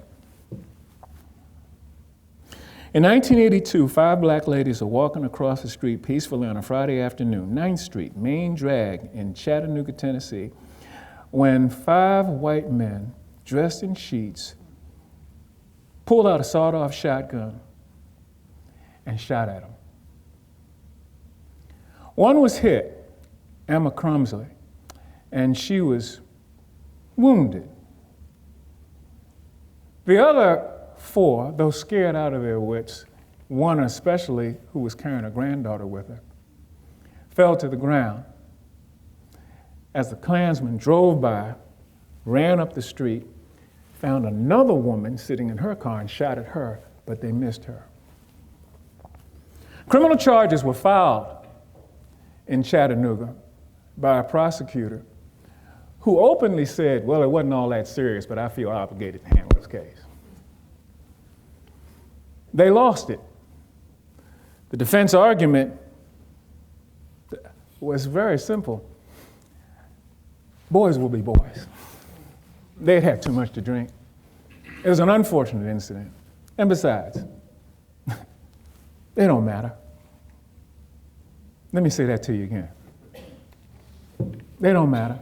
In 1982, 5 black ladies are walking across the street peacefully on a Friday afternoon, 9th Street, main drag in Chattanooga, Tennessee, when 5 white men dressed in sheets pulled out a sawed-off shotgun and shot at them. One was hit, Emma Crumsley, and she was wounded. The other 4, though scared out of their wits, one especially who was carrying a granddaughter with her, fell to the ground as the Klansmen drove by, ran up the street, found another woman sitting in her car and shot at her, but they missed her. Criminal charges were filed in Chattanooga by a prosecutor who openly said, well, it wasn't all that serious, but I feel obligated to handle this case. They lost it. The defense argument was very simple. Boys will be boys. They'd had too much to drink. It was an unfortunate incident. And besides, they don't matter. Let me say that to you again. They don't matter.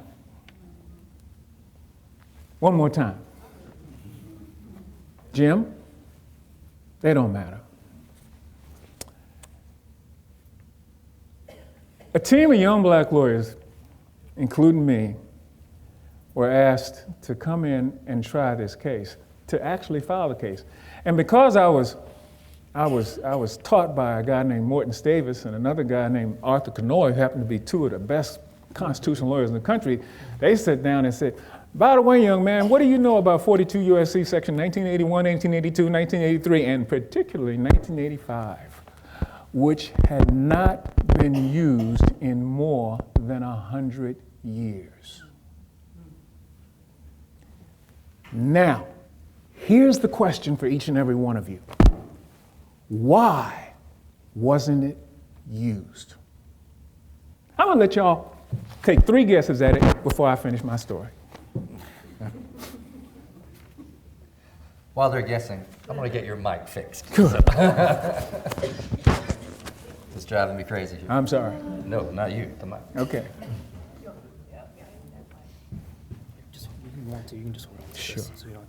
One more time. Jim, they don't matter. A team of young black lawyers, including me, were asked to come in and try this case, to actually file the case. And because I was taught by a guy named Morton Stavis and another guy named Arthur Kanoy, who happened to be 2 of the best constitutional lawyers in the country, they sat down and said, by the way, young man, what do you know about 42 U.S.C. Section 1981, 1982, 1983, and particularly 1985, which had not been used in more than 100 years? Now, here's the question for each and every one of you. Why wasn't it used? I'm gonna let y'all take 3 guesses at it before I finish my story. While they're guessing, I'm going to get your mic fixed. It's driving me crazy. I'm sorry. No, not you, the mic. Okay. You can just work. Sure. So you don't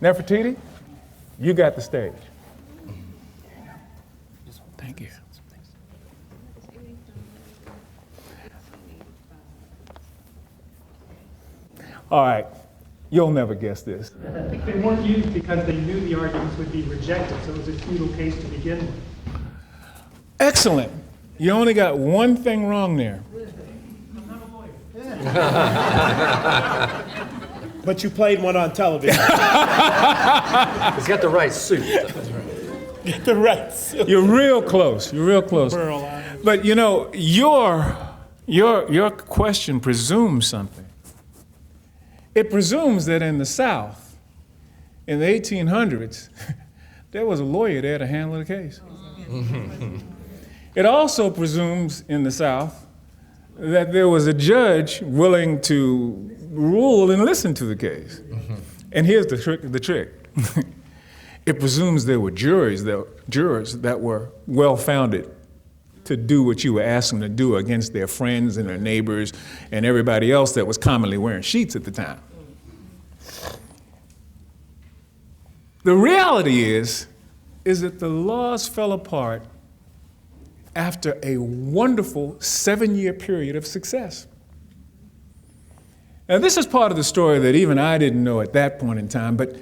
have to. Nefertiti, you got the stage. Thank you. All right, you'll never guess this. They weren't used because they knew the arguments would be rejected, so it was a futile case to begin with. Excellent. You only got one thing wrong there. I'm not a lawyer. But you played one on television. He's got the right suit. Get the right suit. You're real close. You're real close. Burl Ives. But you know, your question presumes something. It presumes that in the South, in the 1800s, there was a lawyer there to handle the case. It also presumes in the South that there was a judge willing to rule and listen to the case. And here's the trick. It presumes there were jurors that were well-founded to do what you were asking them to do against their friends and their neighbors and everybody else that was commonly wearing sheets at the time. The reality is that the laws fell apart after a wonderful 7-year period of success. Now, this is part of the story that even I didn't know at that point in time, but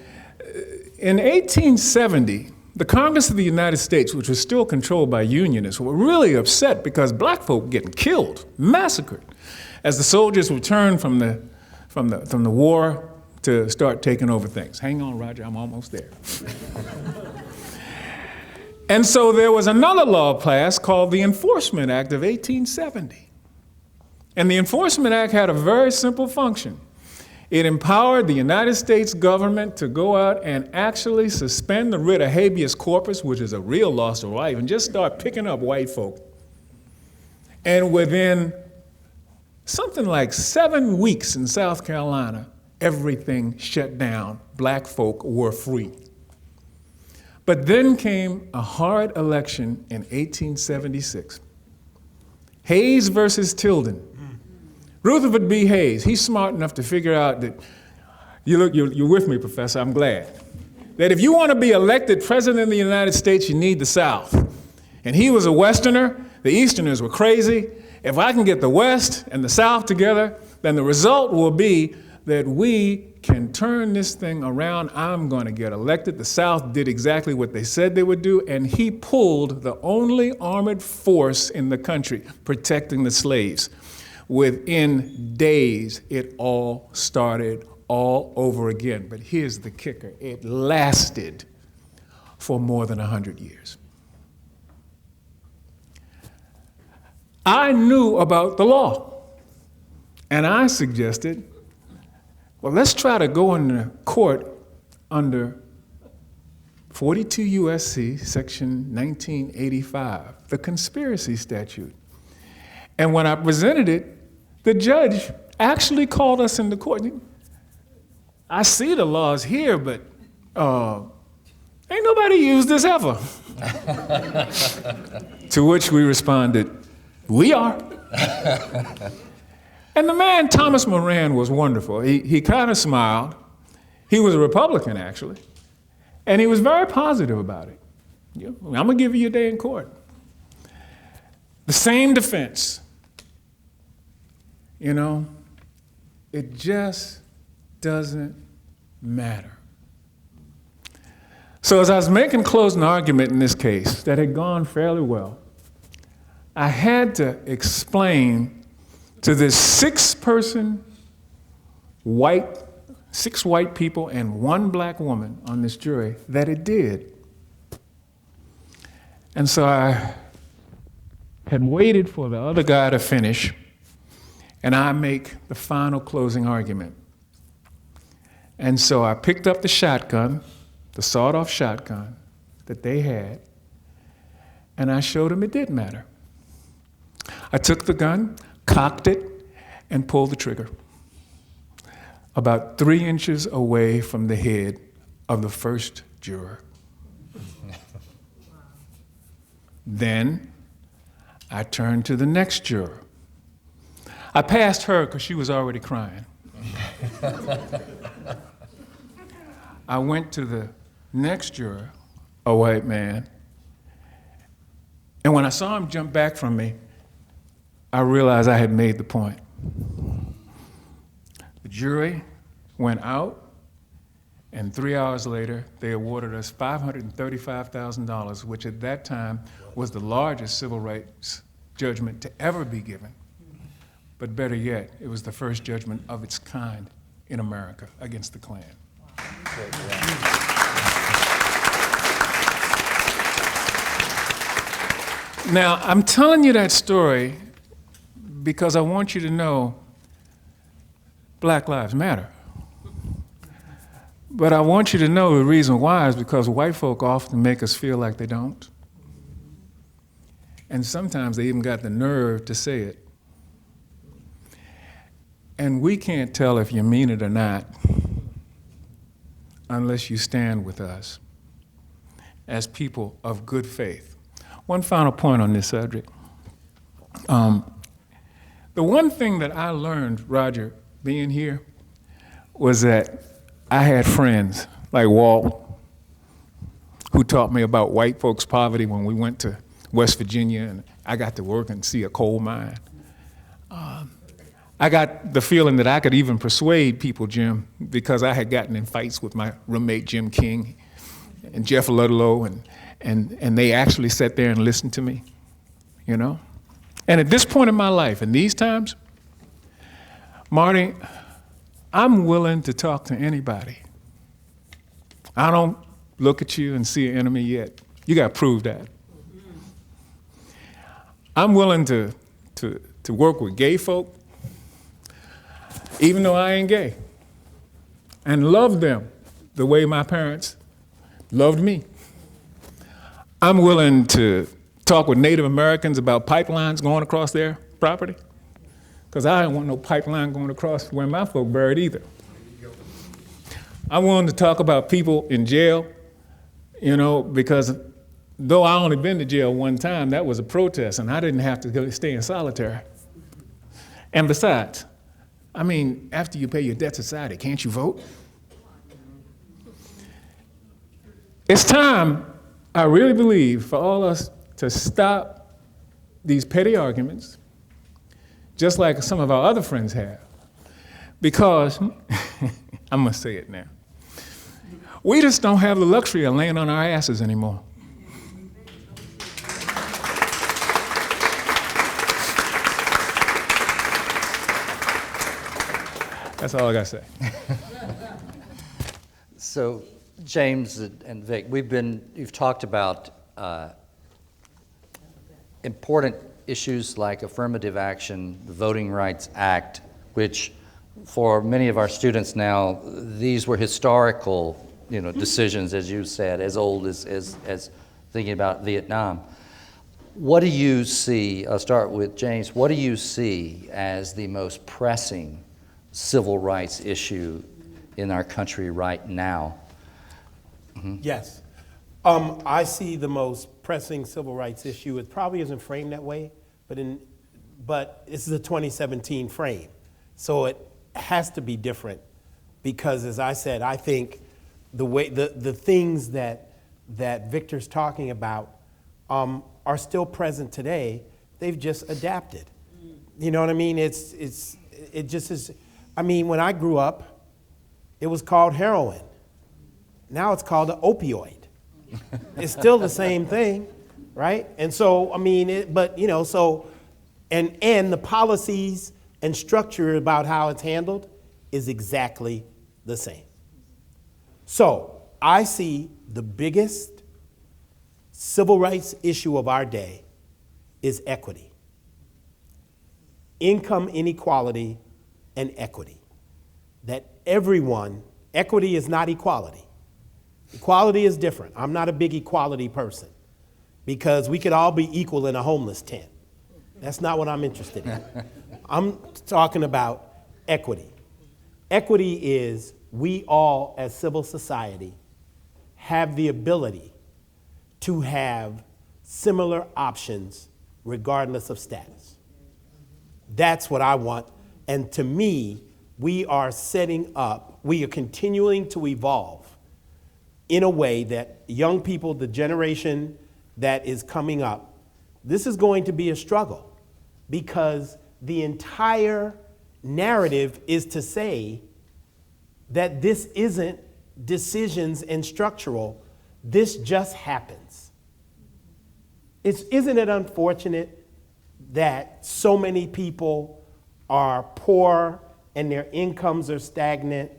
in 1870, the Congress of the United States, which was still controlled by Unionists, were really upset because black folk were getting killed, massacred, as the soldiers returned from the war to start taking over things. Hang on, Roger, I'm almost there. And so there was another law passed called the Enforcement Act of 1870. And the Enforcement Act had a very simple function. It empowered the United States government to go out and actually suspend the writ of habeas corpus, which is a real loss of life, and just start picking up white folk. And within something like 7 weeks in South Carolina, everything shut down. Black folk were free. But then came a hard election in 1876. Hayes versus Tilden. Rutherford B. Hayes, he's smart enough to figure out that, you're with me, Professor, I'm glad, that if you want to be elected President of the United States, you need the South. And he was a Westerner, the Easterners were crazy. If I can get the West and the South together, then the result will be that we can turn this thing around. I'm going to get elected. The South did exactly what they said they would do, and he pulled the only armored force in the country protecting the slaves. Within days, it all started all over again. But here's the kicker. It lasted for more than 100 years. I knew about the law, and I suggested, well, let's try to go into court under 42 U.S.C. section 1985, the conspiracy statute. And when I presented it, the judge actually called us into court. I see the laws here, but ain't nobody used this ever. To which we responded, we are. And the man, Thomas Moran, was wonderful. He kind of smiled. He was a Republican, actually. And he was very positive about it. I'm going to give you your day in court. The same defense. You know, it just doesn't matter. So as I was making closing argument in this case that had gone fairly well, I had to explain to this 6-person six white people and 1 black woman on this jury that it did. And so I had waited for the other guy to finish, and I make the final closing argument. And so I picked up the shotgun, the sawed-off shotgun that they had, and I showed them it did matter. I took the gun, cocked it, and pulled the trigger, about 3 inches away from the head of the first juror. Then I turned to the next juror. I passed her because she was already crying. I went to the next juror, a white man, And when I saw him jump back from me, I realized I had made the point. The jury went out, and 3 hours later, they awarded us $535,000, which at that time was the largest civil rights judgment to ever be given. But better yet, it was the first judgment of its kind in America against the Klan. Now, I'm telling you that story because I want you to know Black Lives Matter. But I want you to know the reason why is because white folk often make us feel like they don't. And sometimes they even got the nerve to say it. And we can't tell if you mean it or not unless you stand with us as people of good faith. One final point on this subject. The one thing that I learned, Roger, being here, was that I had friends like Walt, who taught me about white folks' poverty when we went to West Virginia and I got to work and see a coal mine. I got the feeling that I could even persuade people, Jim, because I had gotten in fights with my roommate, Jim King, and Jeff Ludlow, and they actually sat there and listened to me, you know? And at this point in my life, in these times, Marty, I'm willing to talk to anybody. I don't look at you and see an enemy yet. You got to prove that. I'm willing to work with gay folk, even though I ain't gay, and love them the way my parents loved me. I'm willing to talk with Native Americans about pipelines going across their property, because I don't want no pipeline going across where my folk buried either. I'm willing to talk about people in jail, you know, because though I only been to jail one time, that was a protest, and I didn't have to go stay in solitary. And besides, I mean, after you pay your debt to society, can't you vote? It's time, I really believe, for all us to stop these petty arguments, just like some of our other friends have. Because, I'm gonna say it now, we just don't have the luxury of laying on our asses anymore. That's all I gotta say. So, James and Vic, you've talked about important issues like affirmative action, the Voting Rights Act, which for many of our students now, these were historical, decisions, as you said, as old as thinking about Vietnam. What do you see, I'll start with James, what do you see as the most pressing civil rights issue in our country right now? Mm-hmm. Yes. I see the most pressing civil rights issue. It probably isn't framed that way, but this is a 2017 frame. So it has to be different because, as I said, I think the things that Victor's talking about are still present today. They've just adapted. You know what I mean? It just is. I mean, when I grew up, it was called heroin. Now it's called an opioid. It's still the same thing, right? And so, I mean, and the policies and structure about how it's handled is exactly the same. So I see the biggest civil rights issue of our day is equity. Income inequality and equity. That equity is not equality. Equality is different. I'm not a big equality person because we could all be equal in a homeless tent. That's not what I'm interested in. I'm talking about equity. Equity is we all as civil society have the ability to have similar options regardless of status. That's what I want. And to me, we are continuing to evolve in a way that young people, the generation that is coming up, this is going to be a struggle because the entire narrative is to say that this isn't decisions and structural, this just happens. Isn't it unfortunate that so many people are poor and their incomes are stagnant,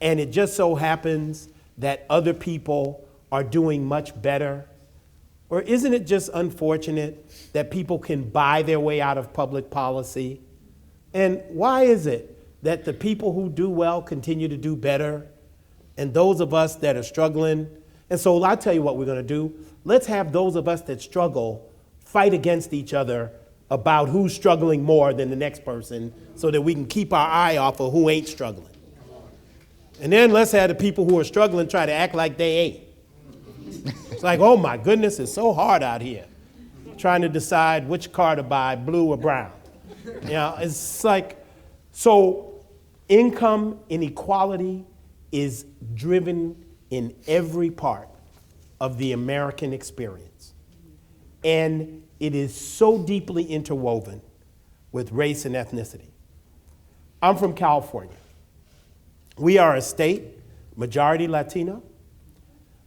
and it just so happens that other people are doing much better? Or isn't it just unfortunate that people can buy their way out of public policy? And why is it that the people who do well continue to do better, and those of us that are struggling? And so I'll tell you what we're going to do. Let's have those of us that struggle fight against each other about who's struggling more than the next person so that we can keep our eye off of who ain't struggling. And then let's have the people who are struggling try to act like they ain't. It's like, oh my goodness, it's so hard out here trying to decide which car to buy, blue or brown. You know, it's like, so income inequality is driven in every part of the American experience. And it is so deeply interwoven with race and ethnicity. I'm from California. We are a state, majority Latino,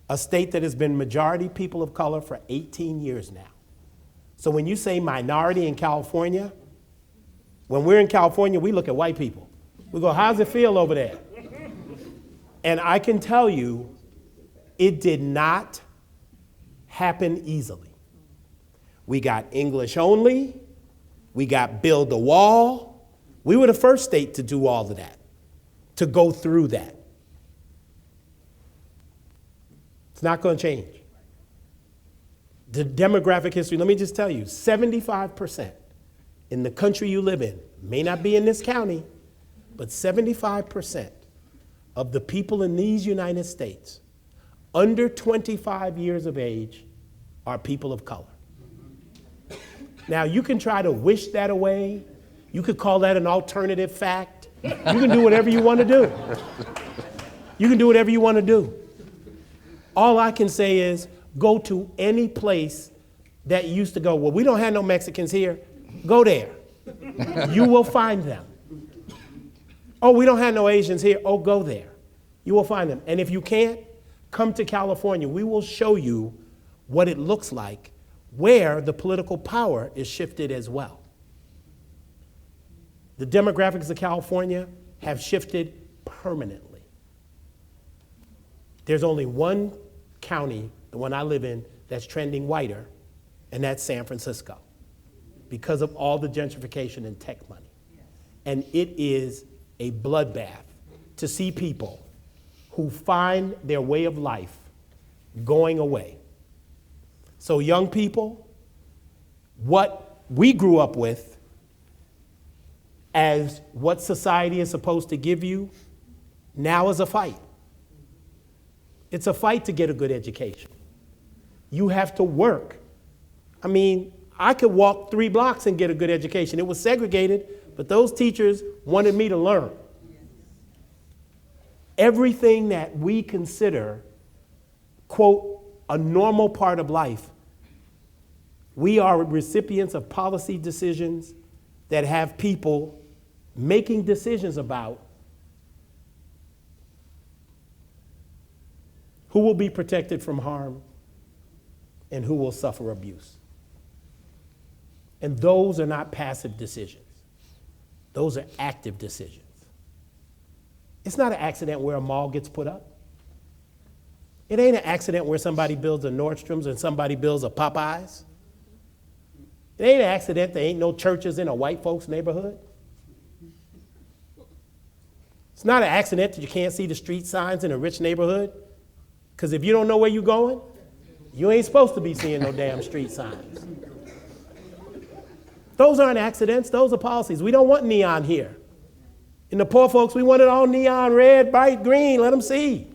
a state that has been majority people of color for 18 years now. So when you say minority in California, when we're in California, we look at white people. We go, how's it feel over there? And I can tell you, it did not happen easily. We got English only. We got build the wall. We were the first state to do all of that, to go through that. It's not going to change. The demographic history, let me just tell you, 75% in the country you live in, may not be in this county, but 75% of the people in these United States under 25 years of age are people of color. Now, you can try to wish that away. You could call that an alternative fact. You can do whatever you want to do. You can do whatever you want to do. All I can say is go to any place that you used to go, well, we don't have no Mexicans here. Go there. You will find them. Oh, we don't have no Asians here. Oh, go there. You will find them. And if you can't, come to California. We will show you what it looks like where the political power is shifted as well. The demographics of California have shifted permanently. There's only one county, the one I live in, that's trending whiter, and that's San Francisco, because of all the gentrification and tech money. And it is a bloodbath to see people who find their way of life going away. So young people, what we grew up with as what society is supposed to give you now is a fight. It's a fight to get a good education. You have to work. I mean, I could walk 3 blocks and get a good education. It was segregated, but those teachers wanted me to learn. Everything that we consider, quote, a normal part of life, we are recipients of policy decisions that have people making decisions about who will be protected from harm and who will suffer abuse. And those are not passive decisions. Those are active decisions. It's not an accident where a mall gets put up. It ain't an accident where somebody builds a Nordstrom's and somebody builds a Popeyes. It ain't an accident there ain't no churches in a white folks' neighborhood. It's not an accident that you can't see the street signs in a rich neighborhood, because if you don't know where you're going, you ain't supposed to be seeing no damn street signs. Those aren't accidents, those are policies. We don't want neon here. And the poor folks, we want it all neon, red, bright, green, let them see.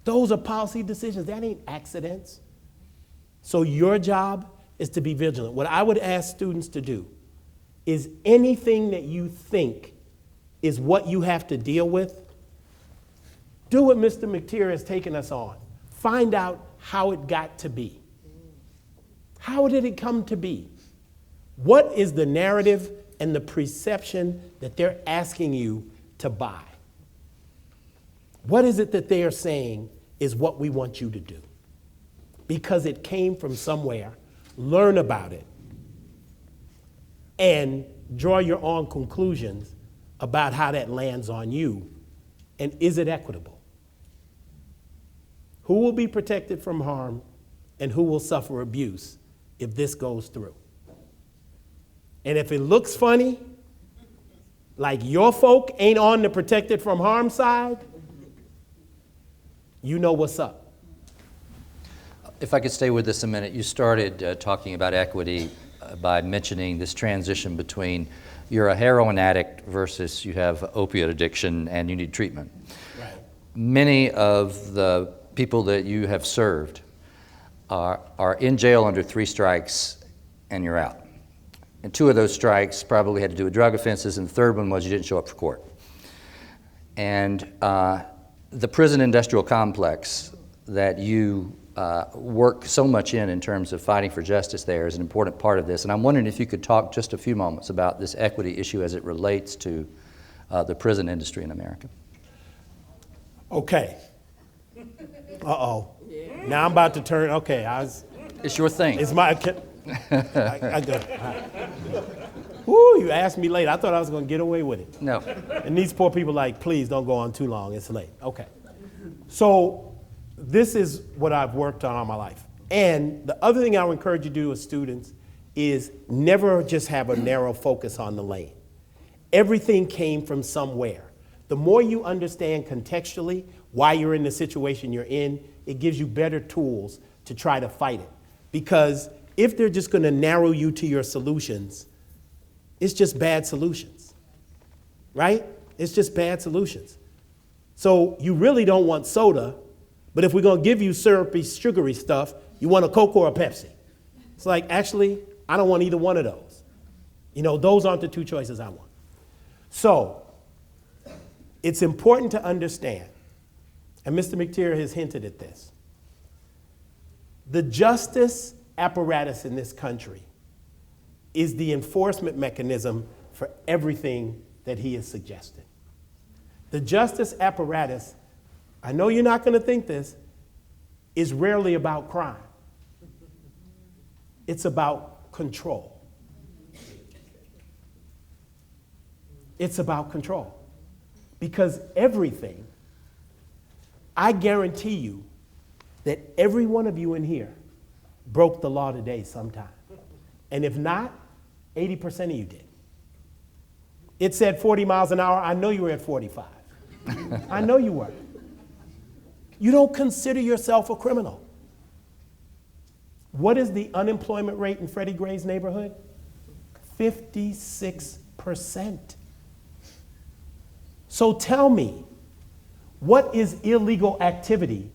Those are policy decisions, that ain't accidents. So your job is to be vigilant. What I would ask students to do is anything that you think is what you have to deal with, do what Mr. McTeer has taken us on. Find out how it got to be. How did it come to be? What is the narrative and the perception that they're asking you to buy? What is it that they are saying is what we want you to do? Because it came from somewhere. Learn about it and draw your own conclusions about how that lands on you, and is it equitable? Who will be protected from harm and who will suffer abuse if this goes through? And if it looks funny, like your folk ain't on the protected from harm side, you know what's up. If I could stay with this a minute, you started talking about equity by mentioning this transition between you're a heroin addict versus you have opiate addiction and you need treatment. Right. Many of the people that you have served are in jail under 3 strikes and you're out. And 2 of those strikes probably had to do with drug offenses, and the 3rd one was you didn't show up for court. And the prison industrial complex that you work so much in terms of fighting for justice there is an important part of this. And I'm wondering if you could talk just a few moments about this equity issue as it relates to the prison industry in America. Okay. Uh-oh. Now I'm about to turn, okay, It's your thing. it's my, I go. Woo, you asked me late. I thought I was going to get away with it. No. And these poor people like, please don't go on too long. It's late. Okay. So this is what I've worked on all my life. And the other thing I would encourage you to do with students is never just have a narrow focus on the lane. Everything came from somewhere. The more you understand contextually why you're in the situation you're in, it gives you better tools to try to fight it. Because if they're just going to narrow you to your solutions, it's just bad solutions, right? It's just bad solutions. So you really don't want soda, but if we're going to give you syrupy, sugary stuff, you want a Coke or a Pepsi. It's like, actually, I don't want either one of those. You know, those aren't the 2 choices I want. So it's important to understand, and Mr. McTeer has hinted at this, the justice apparatus in this country is the enforcement mechanism for everything that he has suggested. The justice apparatus, I know you're not going to think this, is rarely about crime. It's about control. It's about control. Because everything, I guarantee you that every one of you in here broke the law today sometime. And if not, 80% of you did. It said 40 miles an hour. I know you were at 45. I know you were. You don't consider yourself a criminal. What is the unemployment rate in Freddie Gray's neighborhood? 56%. So tell me, what is illegal activity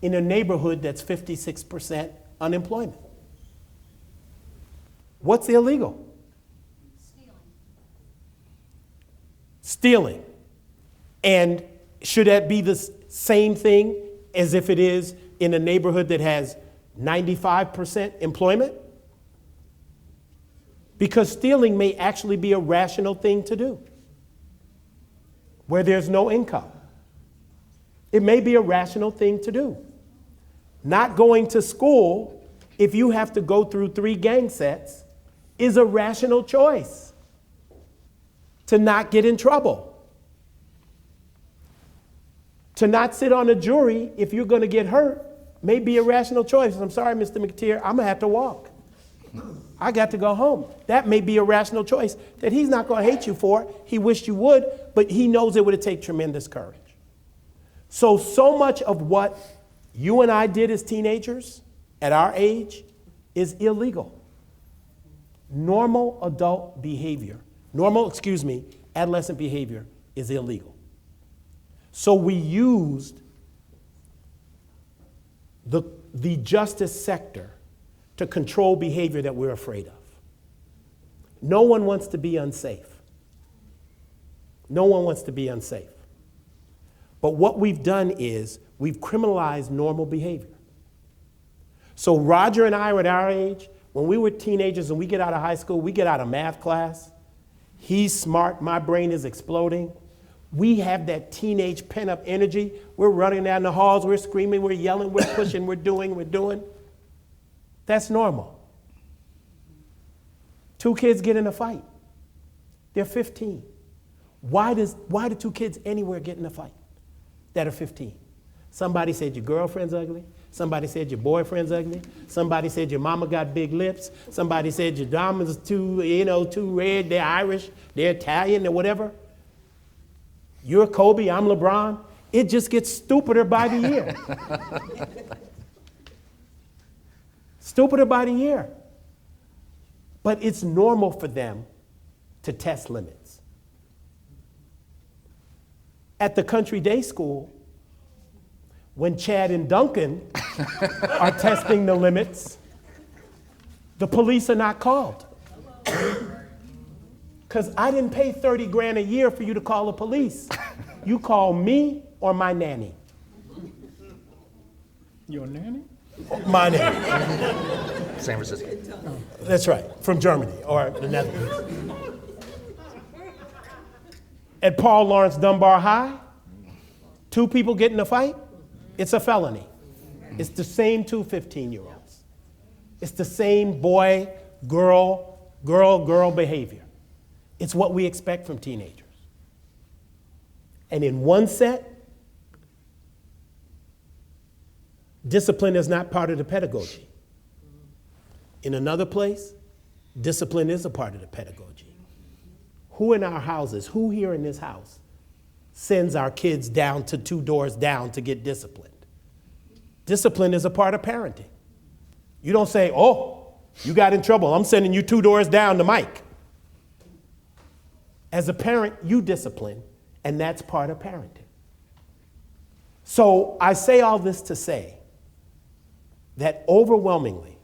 in a neighborhood that's 56% unemployment? What's illegal? Stealing. And should that be the same thing as if it is in a neighborhood that has 95% employment? Because stealing may actually be a rational thing to do where there's no income. It may be a rational thing to do. Not going to school, if you have to go through 3 gang sets, is a rational choice to not get in trouble. To not sit on a jury if you're going to get hurt may be a rational choice. I'm sorry, Mr. McTeer, I'm going to have to walk. I got to go home. That may be a rational choice that he's not going to hate you for. He wished you would, but he knows it would take tremendous courage. So much of what you and I did as teenagers at our age is illegal. Normal adult behavior, adolescent behavior is illegal. So we used the justice sector to control behavior that we're afraid of. No one wants to be unsafe. No one wants to be unsafe. But what we've done is we've criminalized normal behavior. So Roger and I were at our age, When we were teenagers and we get out of high school, we get out of math class, he's smart, my brain is exploding. We have that teenage pent-up energy. We're running down the halls, we're screaming, we're yelling, we're pushing, we're doing. That's normal. 2 kids get in a fight. They're 15. Why do 2 kids anywhere get in a fight that are 15? Somebody said your girlfriend's ugly. Somebody said your boyfriend's ugly. Somebody said your mama got big lips. Somebody said your diamonds too red. They're Irish, they're Italian, they're whatever. You're Kobe, I'm LeBron. It just gets stupider by the year. Stupider by the year. But it's normal for them to test limits. At the country day school, when Chad and Duncan are testing the limits, the police are not called. Because I didn't pay 30 grand a year for you to call the police. You call me or my nanny. Your nanny? My nanny. San Francisco. That's right, from Germany or the Netherlands. At Paul Lawrence Dunbar High, 2 people get in a fight, it's a felony. It's the same 2 15-year-olds. It's the same boy, girl behavior. It's what we expect from teenagers. And in one set, discipline is not part of the pedagogy. In another place, discipline is a part of the pedagogy. Who in our houses, who here in this house sends our kids down to 2 doors down to get disciplined? Discipline is a part of parenting. You don't say, oh, you got in trouble, I'm sending you 2 doors down to Mike. As a parent, you discipline, and that's part of parenting. So I say all this to say that overwhelmingly,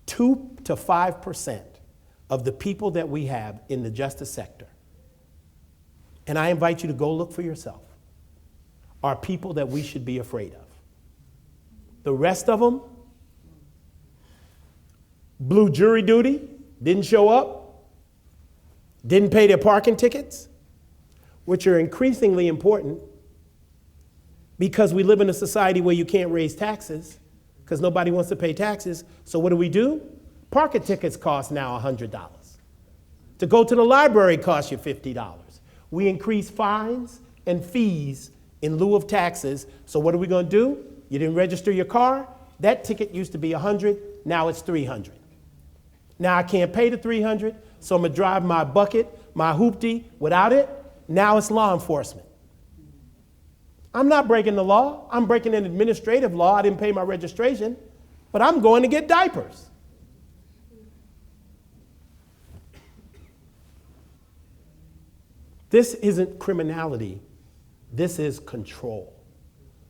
2 to 5% of the people that we have in the justice sector, and I invite you to go look for yourself, are people that we should be afraid of. The rest of them blew jury duty, didn't show up, didn't pay their parking tickets, which are increasingly important because we live in a society where you can't raise taxes because nobody wants to pay taxes. So what do? Parking tickets cost now $100. To go to the library costs you $50. We increase fines and fees in lieu of taxes. So what are we going to do? You didn't register your car? That ticket used to be $100, now it's $300. Now I can't pay the $300, so I'm gonna drive my bucket, my hoopty without it. Now it's law enforcement. I'm not breaking the law. I'm breaking an administrative law. I didn't pay my registration, but I'm going to get diapers. This isn't criminality. This is control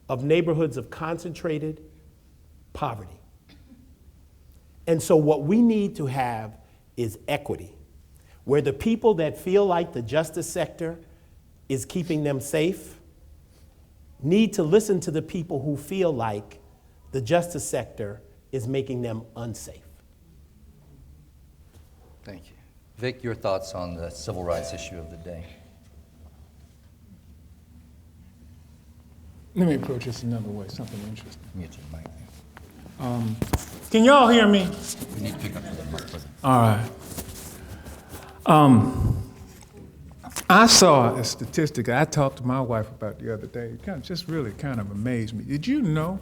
of neighborhoods of concentrated poverty. And so what we need to have is equity, where the people that feel like the justice sector is keeping them safe need to listen to the people who feel like the justice sector is making them unsafe. Thank you. Vic, your thoughts on the civil rights issue of the day? Let me approach this another way, something interesting. Get your mic. Can y'all hear me? We need to pick up the mic. All right. I saw a statistic I talked to my wife about the other day. It just really kind of amazed me. Did you know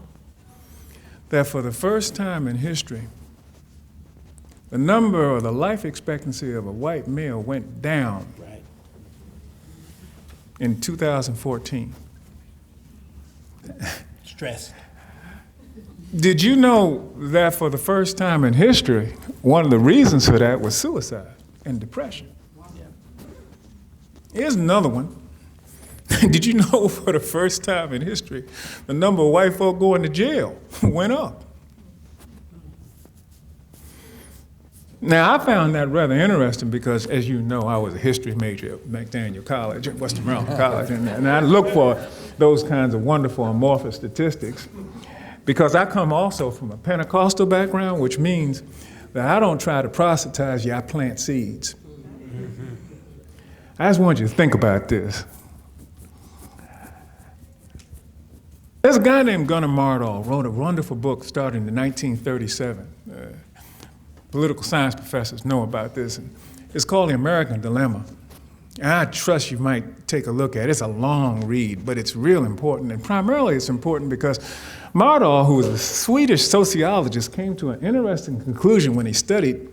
that for the first time in history, the number or the life expectancy of a white male went down in 2014? Stress. Did you know that for the first time in history, one of the reasons for that was suicide and depression? Yeah. Here's another one. Did you know for the first time in history, the number of white folk going to jail went up? Now, I found that rather interesting because, as you know, I was a history major at McDaniel College, at Western Maryland College, and I look for those kinds of wonderful amorphous statistics. because I come also from a Pentecostal background, which means that I don't try to proselytize you, I plant seeds. I just want you to think about this. There's a guy named Gunnar Myrdal, wrote a wonderful book starting in 1937. Political science professors know about this. It's called The American Dilemma. And I trust you might take a look at it. It's a long read, but it's real important. And primarily it's important because Myrdal, who was a Swedish sociologist, came to an interesting conclusion when he studied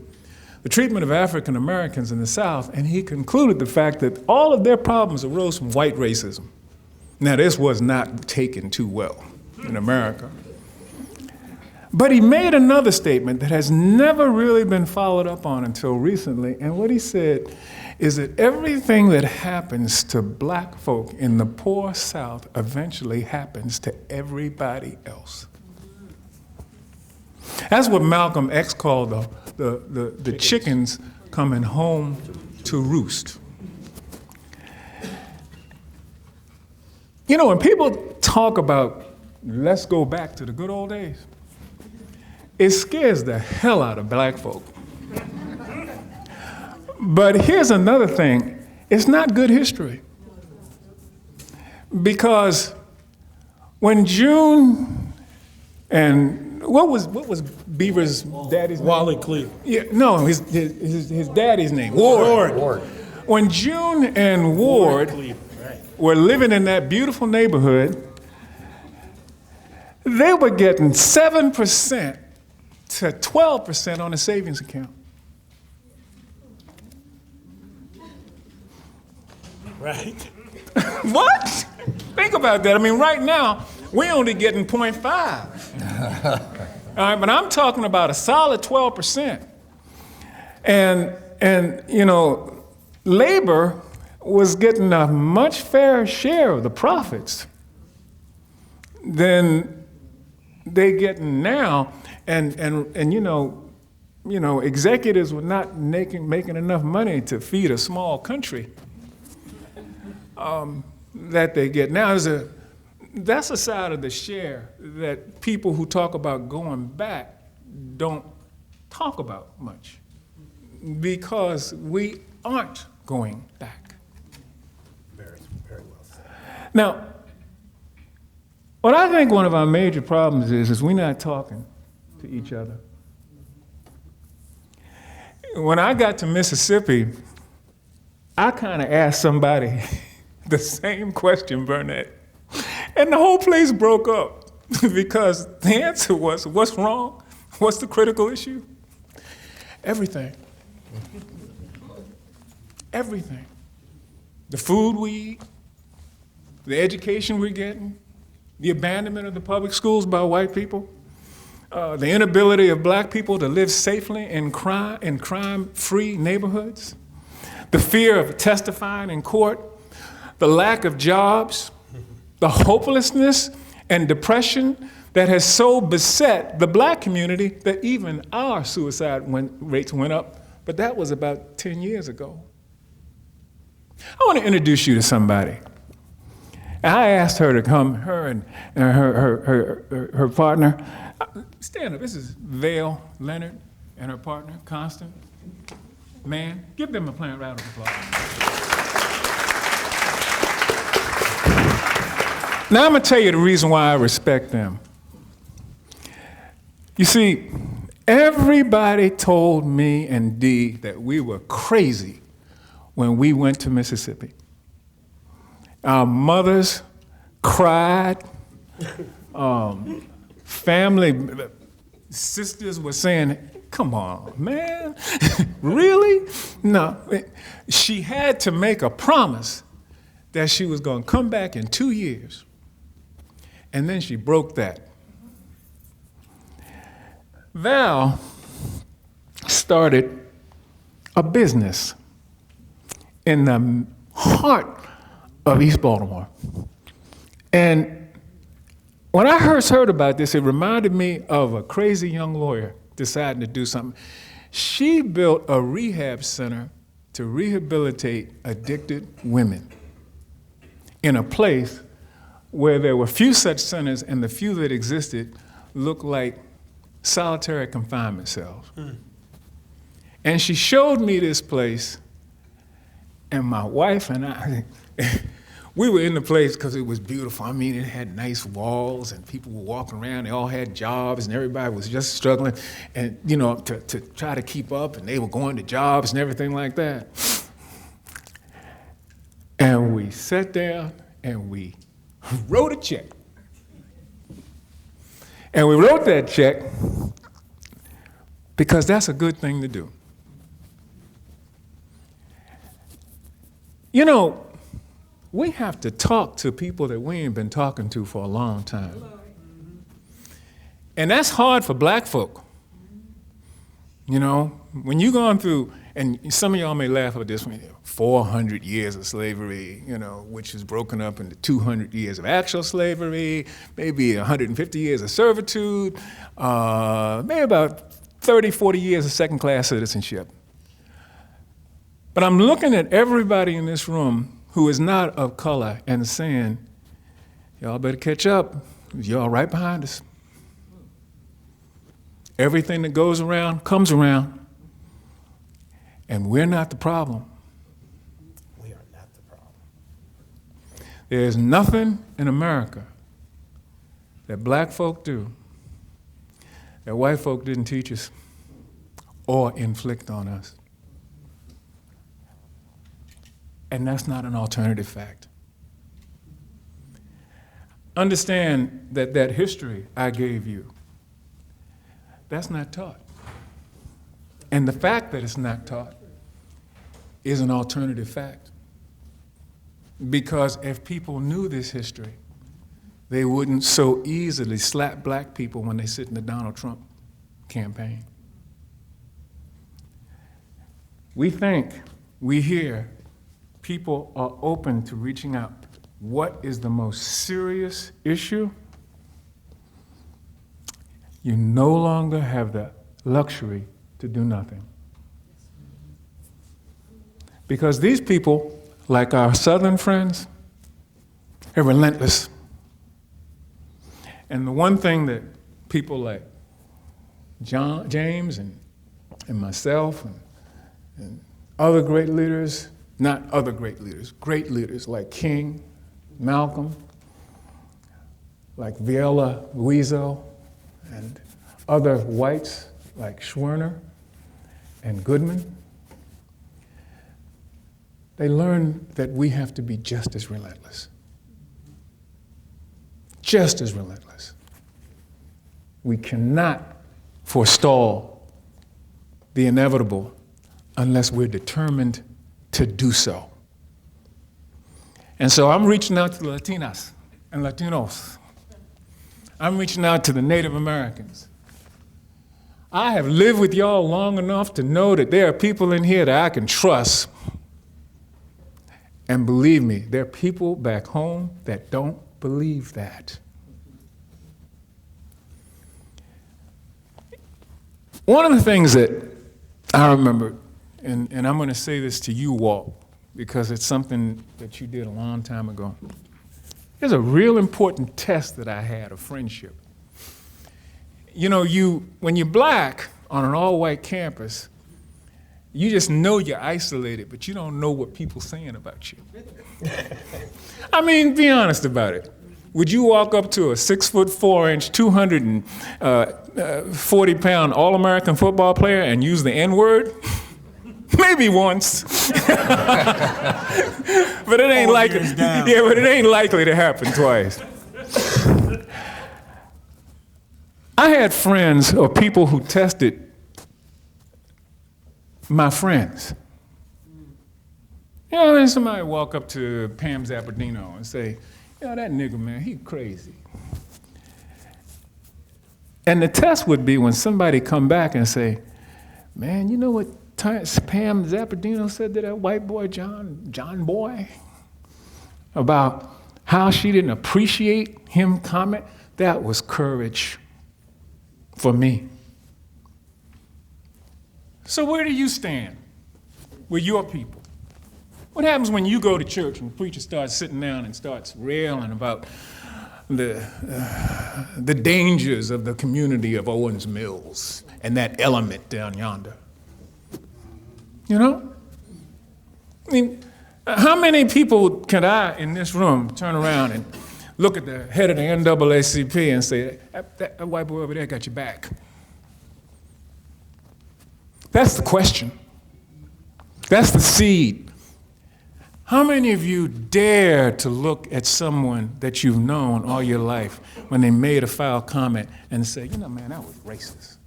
the treatment of African Americans in the South, and he concluded the fact that all of their problems arose from white racism. Now, this was not taken too well in America. But he made another statement that has never really been followed up on until recently, and what he said is that everything that happens to black folk in the poor South eventually happens to everybody else. That's what Malcolm X called the chickens coming home to roost. You know, when people talk about let's go back to the good old days, it scares the hell out of black folk. But here's another thing, it's not good history. Because when June and what was Beaver's daddy's name? Wally Cleveland. Yeah, no, his daddy's name. Ward. When June and Ward were living in that beautiful neighborhood, they were getting 7% to 12% on a savings account. Right. What? Think about that. I mean, right now, we're only getting 0.5. All right, but I'm talking about a solid 12%. And you know, labor was getting a much fairer share of the profits than they getting now. And you know, executives were not making enough money to feed a small country that they get now. That's a side of the share that people who talk about going back don't talk about much, because we aren't going back. Very, very well said. Now, what I think one of our major problems is we're not talking to each other. When I got to Mississippi, I kind of asked somebody the same question, Burnett, and the whole place broke up because the answer was, what's wrong? What's the critical issue? Everything. Everything. The food we eat, the education we're getting, the abandonment of the public schools by white people, the inability of black people to live safely in crime-free neighborhoods, the fear of testifying in court, the lack of jobs, the hopelessness and depression that has so beset the black community that even our suicide rates went up, but that was about 10 years ago. I want to introduce you to somebody. I asked her to come, her and her partner. Stand up. This is Vale Leonard and her partner, Constant. Man, give them a round of applause. Now I'm going to tell you the reason why I respect them. You see, everybody told me and Dee that we were crazy when we went to Mississippi. Our mothers cried. Family sisters were saying, come on, man, really? No, she had to make a promise that she was going to come back in 2 years. And then she broke that. Val started a business in the heart of East Baltimore. And when I first heard about this, it reminded me of a crazy young lawyer deciding to do something. She built a rehab center to rehabilitate addicted women in a place where there were few such centers, and the few that existed looked like solitary confinement cells. And she showed me this place, and my wife and I, we were in the place because it was beautiful. I mean, it had nice walls, and people were walking around. They all had jobs, and everybody was just struggling, and to try to keep up. And they were going to jobs and everything like that. And we sat down and we wrote a check. And we wrote that check because that's a good thing to do. We have to talk to people that we ain't been talking to for a long time. And that's hard for black folk. When you're going through, and some of y'all may laugh at this one, 400 years of slavery, which is broken up into 200 years of actual slavery, maybe 150 years of servitude, maybe about 30, 40 years of second-class citizenship. But I'm looking at everybody in this room who is not of color and saying, y'all better catch up. Y'all right behind us. Everything that goes around comes around. And we're not the problem. We are not the problem. There's nothing in America that black folk do that white folk didn't teach us or inflict on us. And that's not an alternative fact. Understand that that history I gave you, that's not taught. And the fact that it's not taught is an alternative fact. Because if people knew this history, they wouldn't so easily slap black people when they sit in the Donald Trump campaign. We hear, people are open to reaching out. What is the most serious issue? You no longer have the luxury to do nothing. Because these people, like our Southern friends, are relentless. And the one thing that people like James and myself and other great leaders, not other great leaders like King, Malcolm, like Viola Luiso, and other whites like Schwerner and Goodman, they learn that we have to be just as relentless. Just as relentless. We cannot forestall the inevitable unless we're determined to do so. And so I'm reaching out to the Latinas and Latinos. I'm reaching out to the Native Americans. I have lived with y'all long enough to know that there are people in here that I can trust. And believe me, there are people back home that don't believe that. One of the things that I remember, and I'm going to say this to you, Walt, because it's something that you did a long time ago. There's a real important test that I had of friendship. When you're black on an all-white campus, you just know you're isolated, but you don't know what people are saying about you. I mean, be honest about it. Would you walk up to a 6'4", 240-pound All-American football player and use the N-word? Maybe once. But it ain't likely. Yeah, but it ain't likely to happen twice. I had friends or people who tested my friends. And somebody walk up to Pam Zappardino and say, that nigga, man, he crazy. And the test would be when somebody come back and say, man, you know what Pam Zappardino said to that white boy, John Boy, about how she didn't appreciate him comment? That was courage for me. So where do you stand with your people? What happens when you go to church and the preacher starts sitting down and starts railing about the dangers of the community of Owens Mills and that element down yonder. You know? I mean, how many people can I in this room turn around and look at the head of the NAACP and say, that white boy over there got your back? That's the question. That's the seed. How many of you dare to look at someone that you've known all your life when they made a foul comment and say, you know, man, that was racist?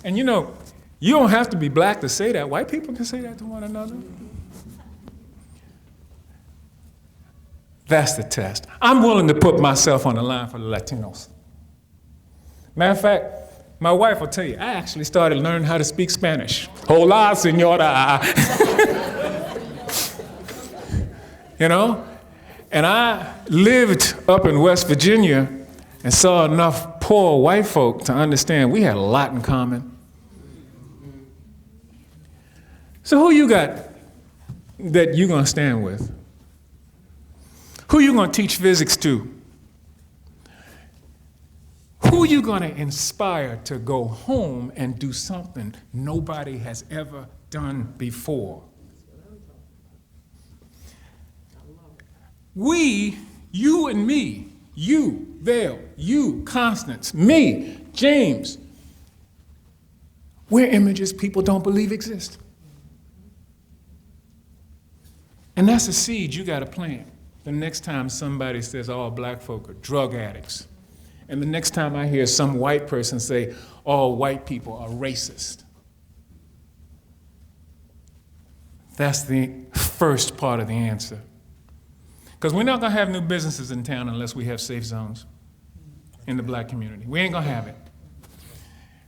And you know, you don't have to be black to say that. White people can say that to one another. That's the test. I'm willing to put myself on the line for the Latinos. Matter of fact, my wife will tell you, I actually started learning how to speak Spanish. Hola, señora. You know? And I lived up in West Virginia and saw enough poor white folk to understand we had a lot in common. So who you got that you're going to stand with? Who you going to teach physics to? Who you going to inspire to go home and do something nobody has ever done before? We, you and me, you, Vale, you, Constance, me, James, we're images people don't believe exist. And that's a seed you got to plant. The next time somebody says all black folk are drug addicts, and the next time I hear some white person say all white people are racist, that's the first part of the answer. Because we're not going to have new businesses in town unless we have safe zones in the black community. We ain't going to have it.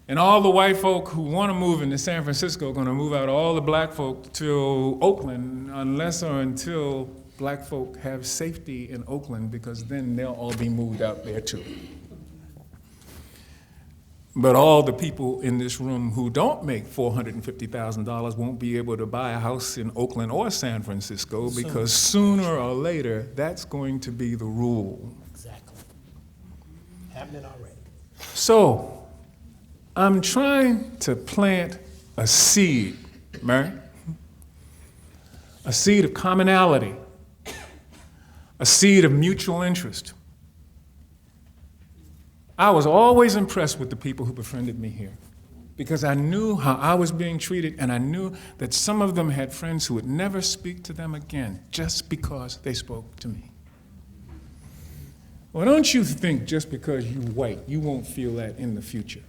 And all the white folk who want to move into San Francisco are going to move out all the black folk to Oakland unless or until black folk have safety in Oakland, because then they'll all be moved out there too. But all the people in this room who don't make $450,000 won't be able to buy a house in Oakland or San Francisco, because sooner or later, that's going to be the rule. Exactly. Happening already. So, I'm trying to plant a seed, right? A seed of commonality, a seed of mutual interest. I was always impressed with the people who befriended me here, because I knew how I was being treated, and I knew that some of them had friends who would never speak to them again just because they spoke to me. Well, don't you think just because you're white, you won't feel that in the future?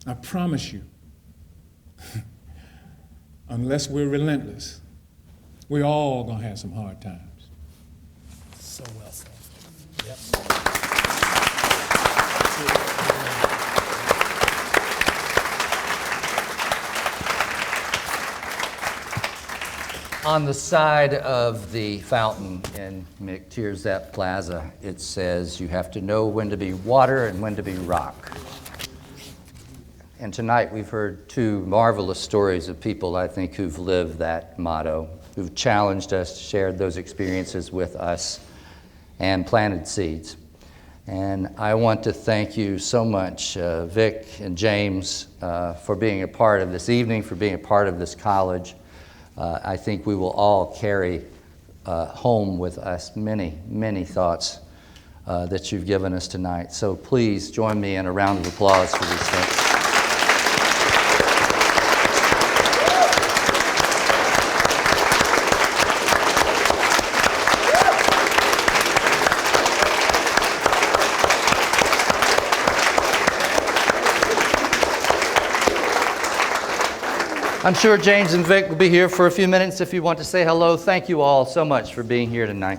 I promise you, unless we're relentless, we're all gonna have some hard times. So well said. Yep. On the side of the fountain in McTeer Zepp Plaza, it says you have to know when to be water and when to be rock. And tonight we've heard two marvelous stories of people, I think, who've lived that motto, who've challenged us, shared those experiences with us, and planted seeds. And I want to thank you so much, Vic and James, for being a part of this evening, for being a part of this college. I think we will all carry home with us many, many thoughts that you've given us tonight. So please join me in a round of applause for these things. I'm sure James and Vic will be here for a few minutes if you want to say hello. Thank you all so much for being here tonight.